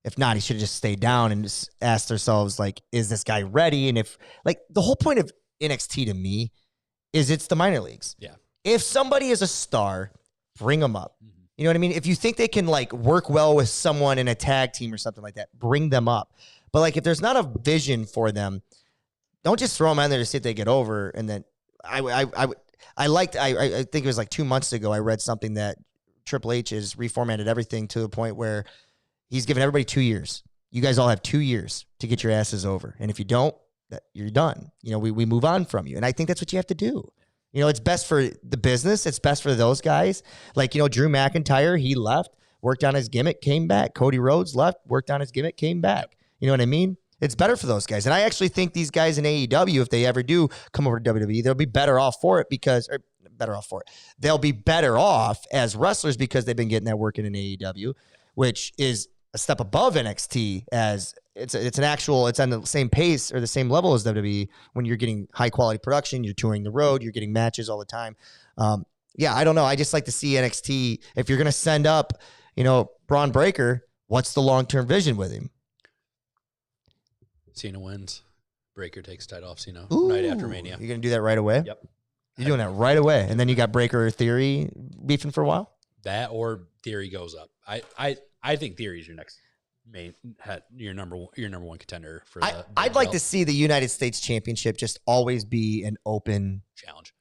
If not, he should have just stayed down and just asked ourselves, like, is this guy ready? And if, like, the whole point of NXT to me is it's the minor leagues. Yeah. If somebody is a star, bring them up. Mm-hmm. You know what I mean? If you think they can, like, work well with someone in a tag team or something like that, bring them up. But, like, if there's not a vision for them, don't just throw them on there to see if they get over. And then I think it was like 2 months ago, I read something that Triple H has reformatted everything to the point where he's given everybody 2 years. You guys all have 2 years to get your asses over. And if you don't, you're done. We move on from you. And I think that's what you have to do. It's best for the business. It's best for those guys. Like, Drew McIntyre, he left, worked on his gimmick, came back. Cody Rhodes left, worked on his gimmick, came back. You know what I mean? It's better for those guys. And I actually think these guys in AEW, if they ever do come over to WWE, they'll be better off for it They'll be better off as wrestlers because they've been getting that work in AEW, which is a step above NXT, as it's on the same pace or the same level as WWE when you're getting high quality production, you're touring the road, you're getting matches all the time. I don't know. I just like to see NXT. If you're going to send up, Braun Breaker, What's the long-term vision with him? Cena wins. Breaker takes title off Cena Ooh, night after Mania. You're going to do that right away? Yep. You're doing that right away. And then you got Breaker Theory beefing for a while? That or Theory goes up. I think Theory is your next your number one contender for the I'd like to see the United States Championship just always be an open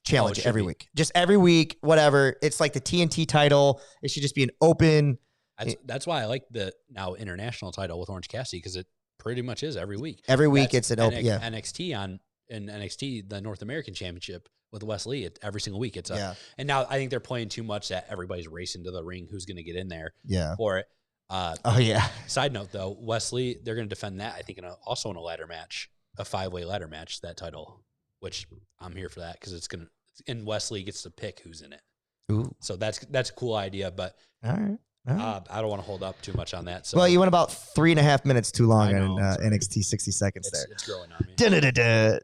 challenge every week. Just every week, whatever. It's like the TNT title. It should just be an open. That's why I like the now international title with Orange Cassidy, because it pretty much is every week. Every week it's an open. Yeah. NXT in NXT, the North American Championship with Wesley, every single week it's and now I think they're playing too much that everybody's racing to the ring who's going to get in there for it. Side note though, Wesley, they're going to defend that I think also in a ladder match, a 5-way ladder match, that title, which I'm here for that because and Wesley gets to pick who's in it. Ooh. So that's a cool idea, but all right. I don't want to hold up too much on that. So well, you went about 3.5 minutes too long on NXT 60 seconds there. It's growing on me.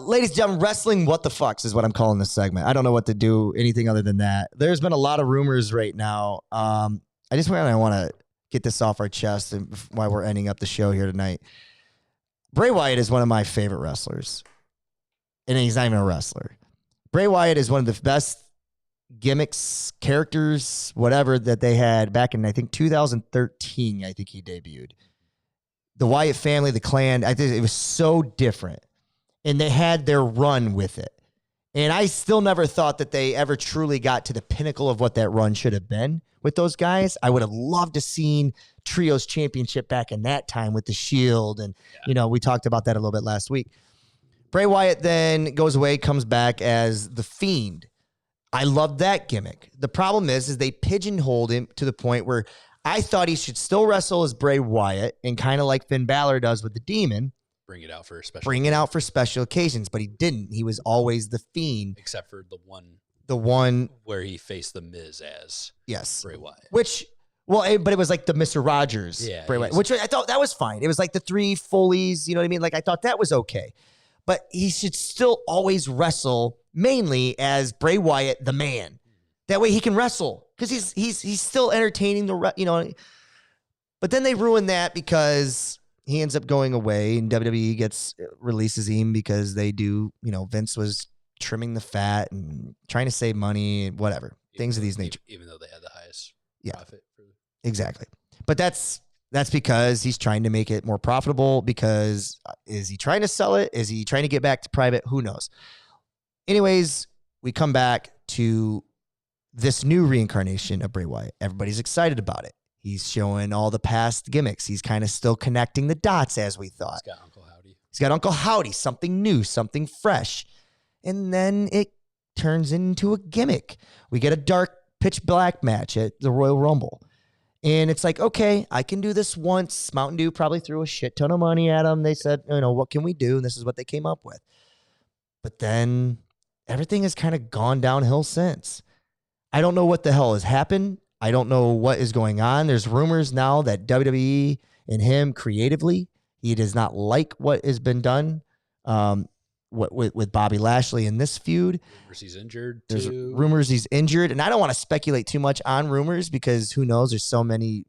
Ladies and gentlemen, wrestling what the fucks is what I'm calling this segment. I don't know what to do anything other than that. There's been a lot of rumors right now. I just want to get this off our chest and while we're ending up the show here tonight. Bray Wyatt is one of my favorite wrestlers, and he's not even a wrestler. Bray Wyatt is one of the best gimmicks, characters, whatever that they had back in, I think, 2013. I think he debuted. The Wyatt family, the clan, I think it was so different. And they had their run with it. And I still never thought that they ever truly got to the pinnacle of what that run should have been with those guys. I would have loved to seen Trios Championship back in that time with the Shield. And, we talked about that a little bit last week. Bray Wyatt then goes away, comes back as The Fiend. I love that gimmick. The problem is they pigeonholed him to the point where I thought he should still wrestle as Bray Wyatt and kind of like Finn Balor does with the Demon. Bring it out for special occasions, but he didn't. He was always The Fiend. Except for the one where he faced the Miz as Bray Wyatt. But it was like the Mr. Rogers Bray Wyatt, which I thought that was fine. It was like the 3 Foleys, you know what I mean? Like I thought that was okay. But he should still always wrestle mainly as Bray Wyatt, the man. That way he can wrestle because he's still entertaining But then they ruined that because he ends up going away and WWE releases him because they do, Vince was trimming the fat and trying to save money and whatever. Things of these nature. Even though they had the highest profit. Exactly. But that's because he's trying to make it more profitable because is he trying to sell it? Is he trying to get back to private? Who knows? Anyways, we come back to this new reincarnation of Bray Wyatt. Everybody's excited about it. He's showing all the past gimmicks. He's kind of still connecting the dots as we thought. He's got Uncle Howdy, something new, something fresh. And then it turns into a gimmick. We get a dark pitch black match at the Royal Rumble. And it's like, okay, I can do this once. Mountain Dew probably threw a shit ton of money at them. They said, what can we do? And this is what they came up with. But then everything has kind of gone downhill since. I don't know what the hell has happened. I don't know what is going on. There's rumors now that WWE and him creatively, he does not like what has been done with Bobby Lashley in this feud. Rumors he's injured. There's rumors he's injured. And I don't want to speculate too much on rumors because who knows? There's so many,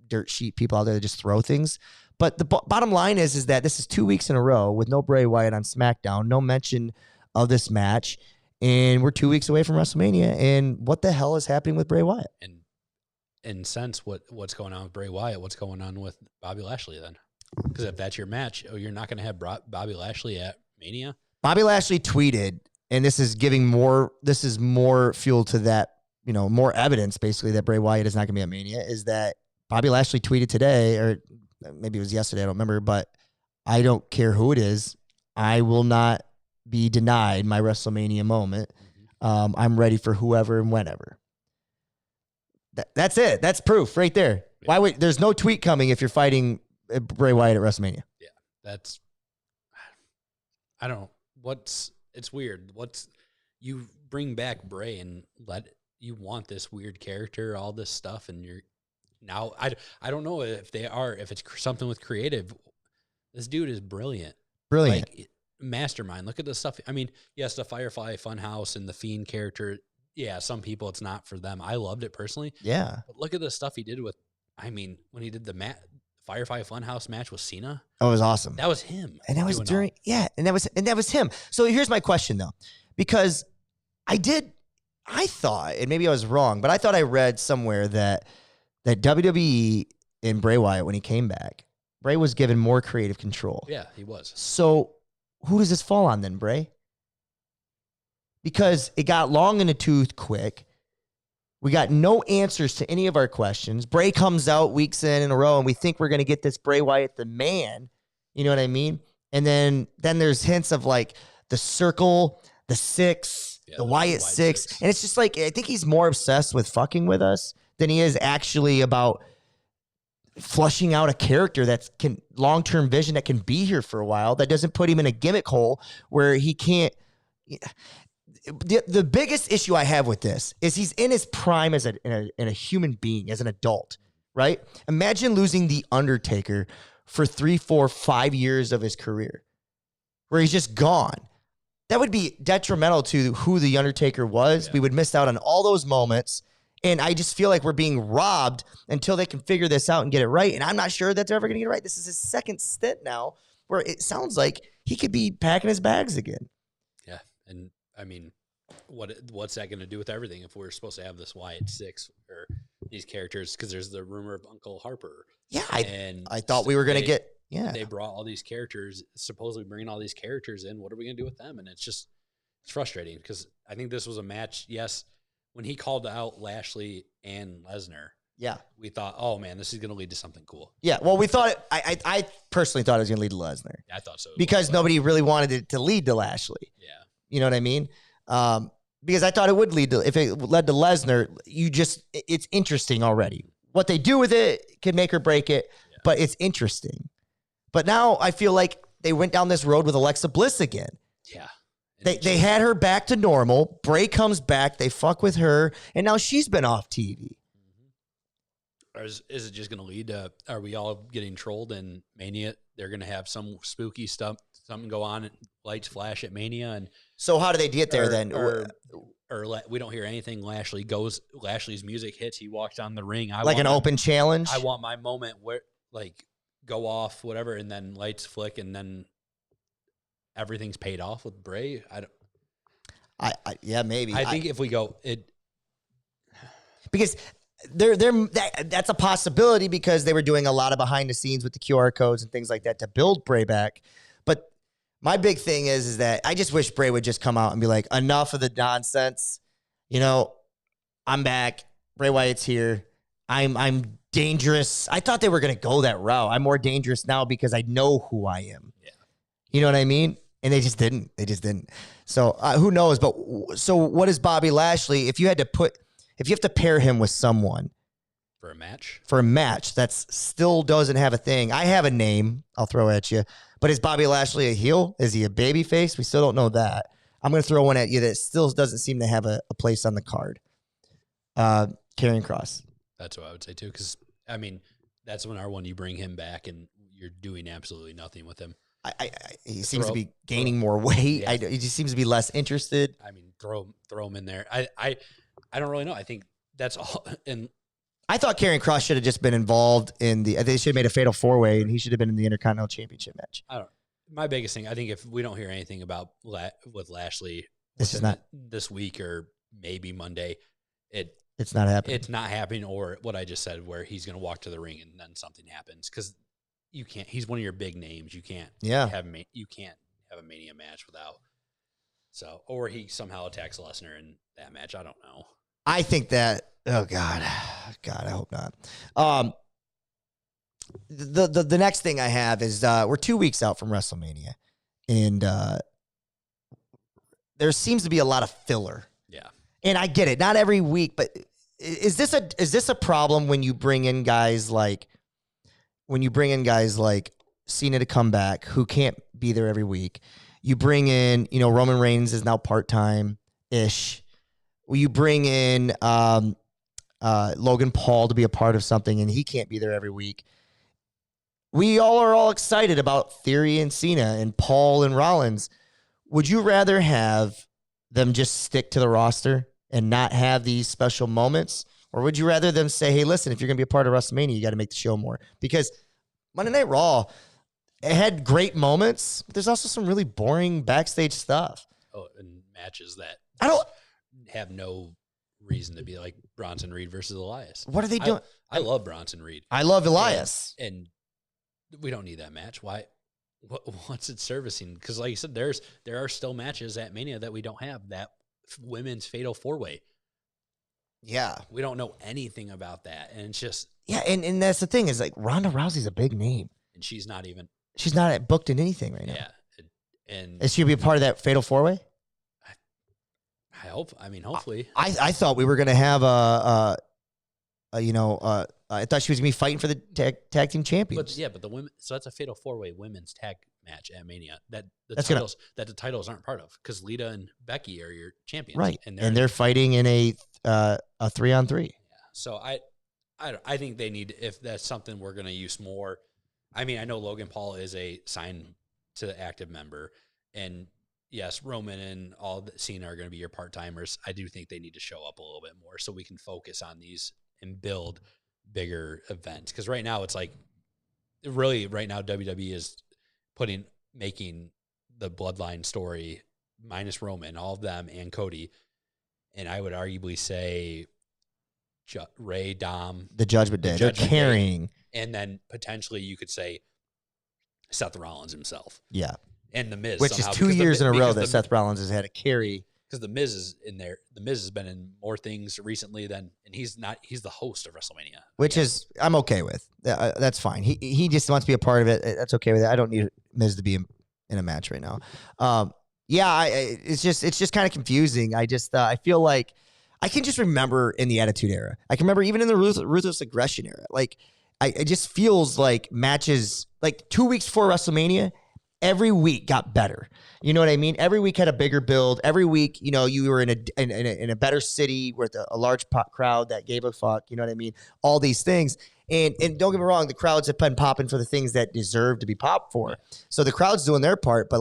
dirt sheet people out there that just throw things. But the bottom line is that this is 2 weeks in a row with no Bray Wyatt on SmackDown, no mention of this match. And we're 2 weeks away from WrestleMania. And what the hell is happening with Bray Wyatt? And sense what's going on with Bray Wyatt, what's going on with Bobby Lashley then? Because if that's your match, you're not going to have Bobby Lashley at Mania? Bobby Lashley tweeted, and this is more fuel to that, more evidence basically that Bray Wyatt is not going to be at Mania, is that Bobby Lashley tweeted today, or maybe it was yesterday, I don't remember, but I don't care who it is. I will not be denied my WrestleMania moment. I'm ready for whoever and whenever. That's it. That's proof right there. Yeah. There's no tweet coming if you're fighting Bray Wyatt at WrestleMania. Yeah, it's weird. You bring back Bray and you want this weird character, all this stuff, and I don't know if it's something with creative. This dude is brilliant. Like, mastermind. Look at the stuff. I mean, yes, the Firefly Funhouse and the Fiend character. Yeah, some people it's not for them. I loved it personally. Yeah. But look at the stuff he did with I mean, when he did the Firefly Funhouse match with Cena, That was awesome. that was him. And that was and that was him. So here's my question though, because I thought, and maybe I was wrong, but I thought I read somewhere that WWE and Bray Wyatt, when he came back, Bray was given more creative control. Yeah, he was. So who does this fall on then, Bray? Because it got long in the tooth quick. We got no answers to any of our questions. Bray comes out weeks in a row, and we think we're going to get this Bray Wyatt the man. You know what I mean? And then there's hints of like the Circle, the Six, the Wyatt Six. And it's just like, I think he's more obsessed with fucking with us than he is actually about flushing out a character that can long-term vision that can be here for a while, that doesn't put him in a gimmick hole where he can't. The biggest issue I have with this is he's in his prime as a human being, as an adult, right? Imagine losing The Undertaker for 3, 4, 5 years of his career where he's just gone. That would be detrimental to who The Undertaker was. Yeah. We would miss out on all those moments. And I just feel like we're being robbed until they can figure this out and get it right. And I'm not sure that they're ever going to get it right. This is his second stint now where it sounds like he could be packing his bags again. Yeah. And I mean, what's that going to do with everything if we're supposed to have this Wyatt Six or these characters? Because there's the rumor of Uncle Harper. Yeah, I thought we were going to get. Yeah, they brought all these characters, supposedly bringing all these characters in. What are we going to do with them? And it's frustrating because I think this was a match. Yes, when he called out Lashley and Lesnar. Yeah, we thought, oh man, this is going to lead to something cool. Yeah, well, we thought I personally thought it was going to lead to Lesnar. Yeah, I thought so because nobody really wanted it to lead to Lashley. Yeah, you know what I mean? Because I thought it would lead to, if it led to Lesnar, it's interesting already. What they do with it can make or break it, but it's interesting. But now I feel like they went down this road with Alexa Bliss again. Yeah. They had her back to normal. Bray comes back. They fuck with her. And now she's been off TV. Or is it just going to lead to, are we all getting trolled in Mania? They're going to have some spooky stuff, something go on, lights flash at Mania. And so how do they get there then? Or we don't hear anything. Lashley's music hits. He walks on the ring. Like an open challenge? I want my moment where, like, go off, whatever, and then lights flick, and then everything's paid off with Bray. Yeah, maybe. I think if we go because that's a possibility because they were doing a lot of behind the scenes with the QR codes and things like that to build Bray back. But my big thing is that I just wish Bray would just come out and be like, enough of the nonsense. You know, I'm back. Bray Wyatt's here. I'm dangerous. I thought they were going to go that route. I'm more dangerous now because I know who I am. Yeah. You know what I mean? And they just didn't. So who knows? But so what is Bobby Lashley? If you have to pair him with someone for a match, that's still doesn't have a thing. I have a name I'll throw at you, but is Bobby Lashley a heel? Is he a baby face? We still don't know that. I'm going to throw one at you that still doesn't seem to have a place on the card. Karrion Kross. That's what I would say too, because I mean that's when you bring him back and you're doing absolutely nothing with him. He seems to be gaining more weight. Yeah. He just seems to be less interested. I mean, throw him in there. I don't really know. I think that's all. And I thought Karrion Kross should have just been involved in they should have made a fatal 4-way, and he should have been in the Intercontinental Championship match. My biggest thing, I think, if we don't hear anything about with Lashley this week or maybe Monday, it's not happening. It's not happening, or what I just said, where he's going to walk to the ring and then something happens because you can't. He's one of your big names. You can't. Yeah. You can't have a Mania match without. So, or he somehow attacks Lesnar in that match. I don't know. I think that. Oh God, I hope not. The next thing I have is we're 2 weeks out from WrestleMania, and there seems to be a lot of filler. Yeah. And I get it, not every week, but is this a problem when you bring in guys like Cena to come back who can't be there every week? You bring in, Roman Reigns is now part-time-ish. You bring in Logan Paul to be a part of something, and he can't be there every week. We are all excited about Theory and Cena and Paul and Rollins. Would you rather have them just stick to the roster and not have these special moments? Or would you rather them say, hey, listen, if you're going to be a part of WrestleMania, you got to make the show more? Because Monday Night Raw, it had great moments, but there's also some really boring backstage stuff. Oh, and matches that I don't have no reason to be like Bronson Reed versus Elias. What are they doing? I love Bronson Reed. I love Elias. And we don't need that match. Why? What's it servicing? Because like you said, there are still matches at Mania that we don't have. That women's fatal 4-way. Yeah. We don't know anything about that. And it's just. Yeah, and that's the thing is like Ronda Rousey's a big name. And she's not booked in anything right now. Yeah. And is she going to be a part of that fatal 4-way? I hope. I mean, hopefully. I thought we were going to have I thought she was going to be fighting for the tag team champions. But the women. So that's a fatal 4-way women's tag match at Mania. That the titles aren't part of because Lita and Becky are your champions, right? And they're fighting in a 3-on-3. Yeah. So I think they need, if that's something we're going to use more. I mean, I know Logan Paul is a signed to the active member, and yes, Roman and all the Cena are going to be your part-timers. I do think they need to show up a little bit more so we can focus on these and build bigger events. Because right now it's like, really right now WWE is making the Bloodline story minus Roman, all of them, and Cody. And I would arguably say Ray, Dom. The Judgment Day. They're carrying. And then potentially you could say Seth Rollins himself. Yeah. And The Miz. Which is 2 years in a row that Seth Rollins has had a carry. Because The Miz is in there. The Miz has been in more things recently and he's the host of WrestleMania. Which is, I'm okay with. That's fine. He just wants to be a part of it. That's okay with it. I don't need Miz to be in a match right now. It's just kind of confusing. I feel like I can just remember in the Attitude Era. I can remember even in the Ruthless Aggression Era. Like, it just feels like matches, like 2 weeks before WrestleMania, every week got better. You know what I mean? Every week had a bigger build. Every week, you were in a better city with a large crowd that gave a fuck. You know what I mean? All these things. And don't get me wrong, the crowds have been popping for the things that deserve to be popped for. So the crowd's doing their part, but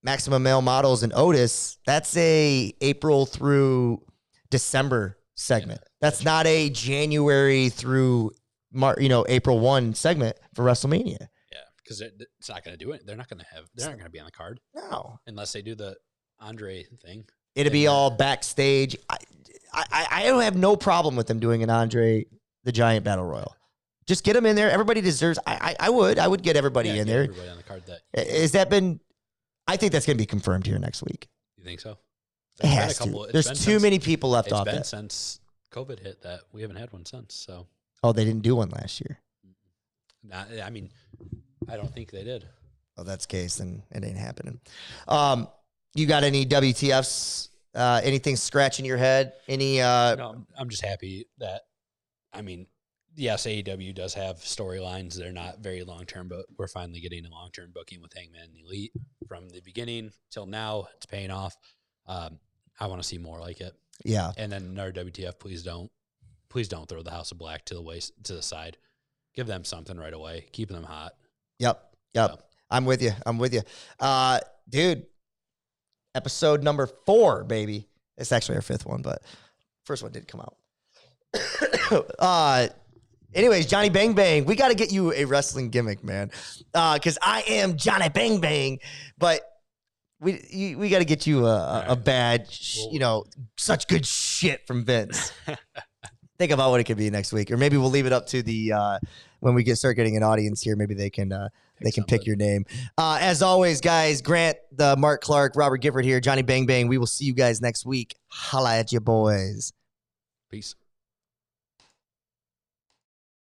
Maximum Male Models and Otis, that's a April through December segment. That's not a January through April 1 segment for WrestleMania. Yeah, because it's not going to do it. They're not going to be on the card. No, unless they do the Andre thing. It'll be all backstage. I don't have no problem with them doing an Andre the Giant Battle Royal. Just get them in there. Everybody deserves. I would get everybody in there. Everybody on the card. Has that been? I think that's going to be confirmed here next week. You think so? It has to. There's too many people left off. It's been since COVID hit that we haven't had one since. So. Oh, they didn't do one last year. I mean, I don't think they did. Oh, that's the case, then it ain't happening. You got any WTFs? Anything scratching your head? No, I'm just happy that. I mean, yes, AEW does have storylines. They're not very long term, but we're finally getting a long term booking with Hangman and Elite from the beginning till now. It's paying off. I want to see more like it. Yeah. And then another WTF, please don't throw the House of Black to the side. Give them something right away. Keep them hot. Yep. So. I'm with you. Dude, episode number 4, baby. It's actually our 5th one, but first one did come out. Anyways, Johnny Bang Bang, we got to get you a wrestling gimmick, man. Because I am Johnny Bang Bang, but we got to get you a badge. Such good shit from Vince. Think about what it could be next week, or maybe we'll leave it up to the when we start getting an audience here. Maybe they can pick your name. As always, guys, Grant, Mark Clark, Robert Gifford here, Johnny Bang Bang. We will see you guys next week. Holla at you, boys. Peace.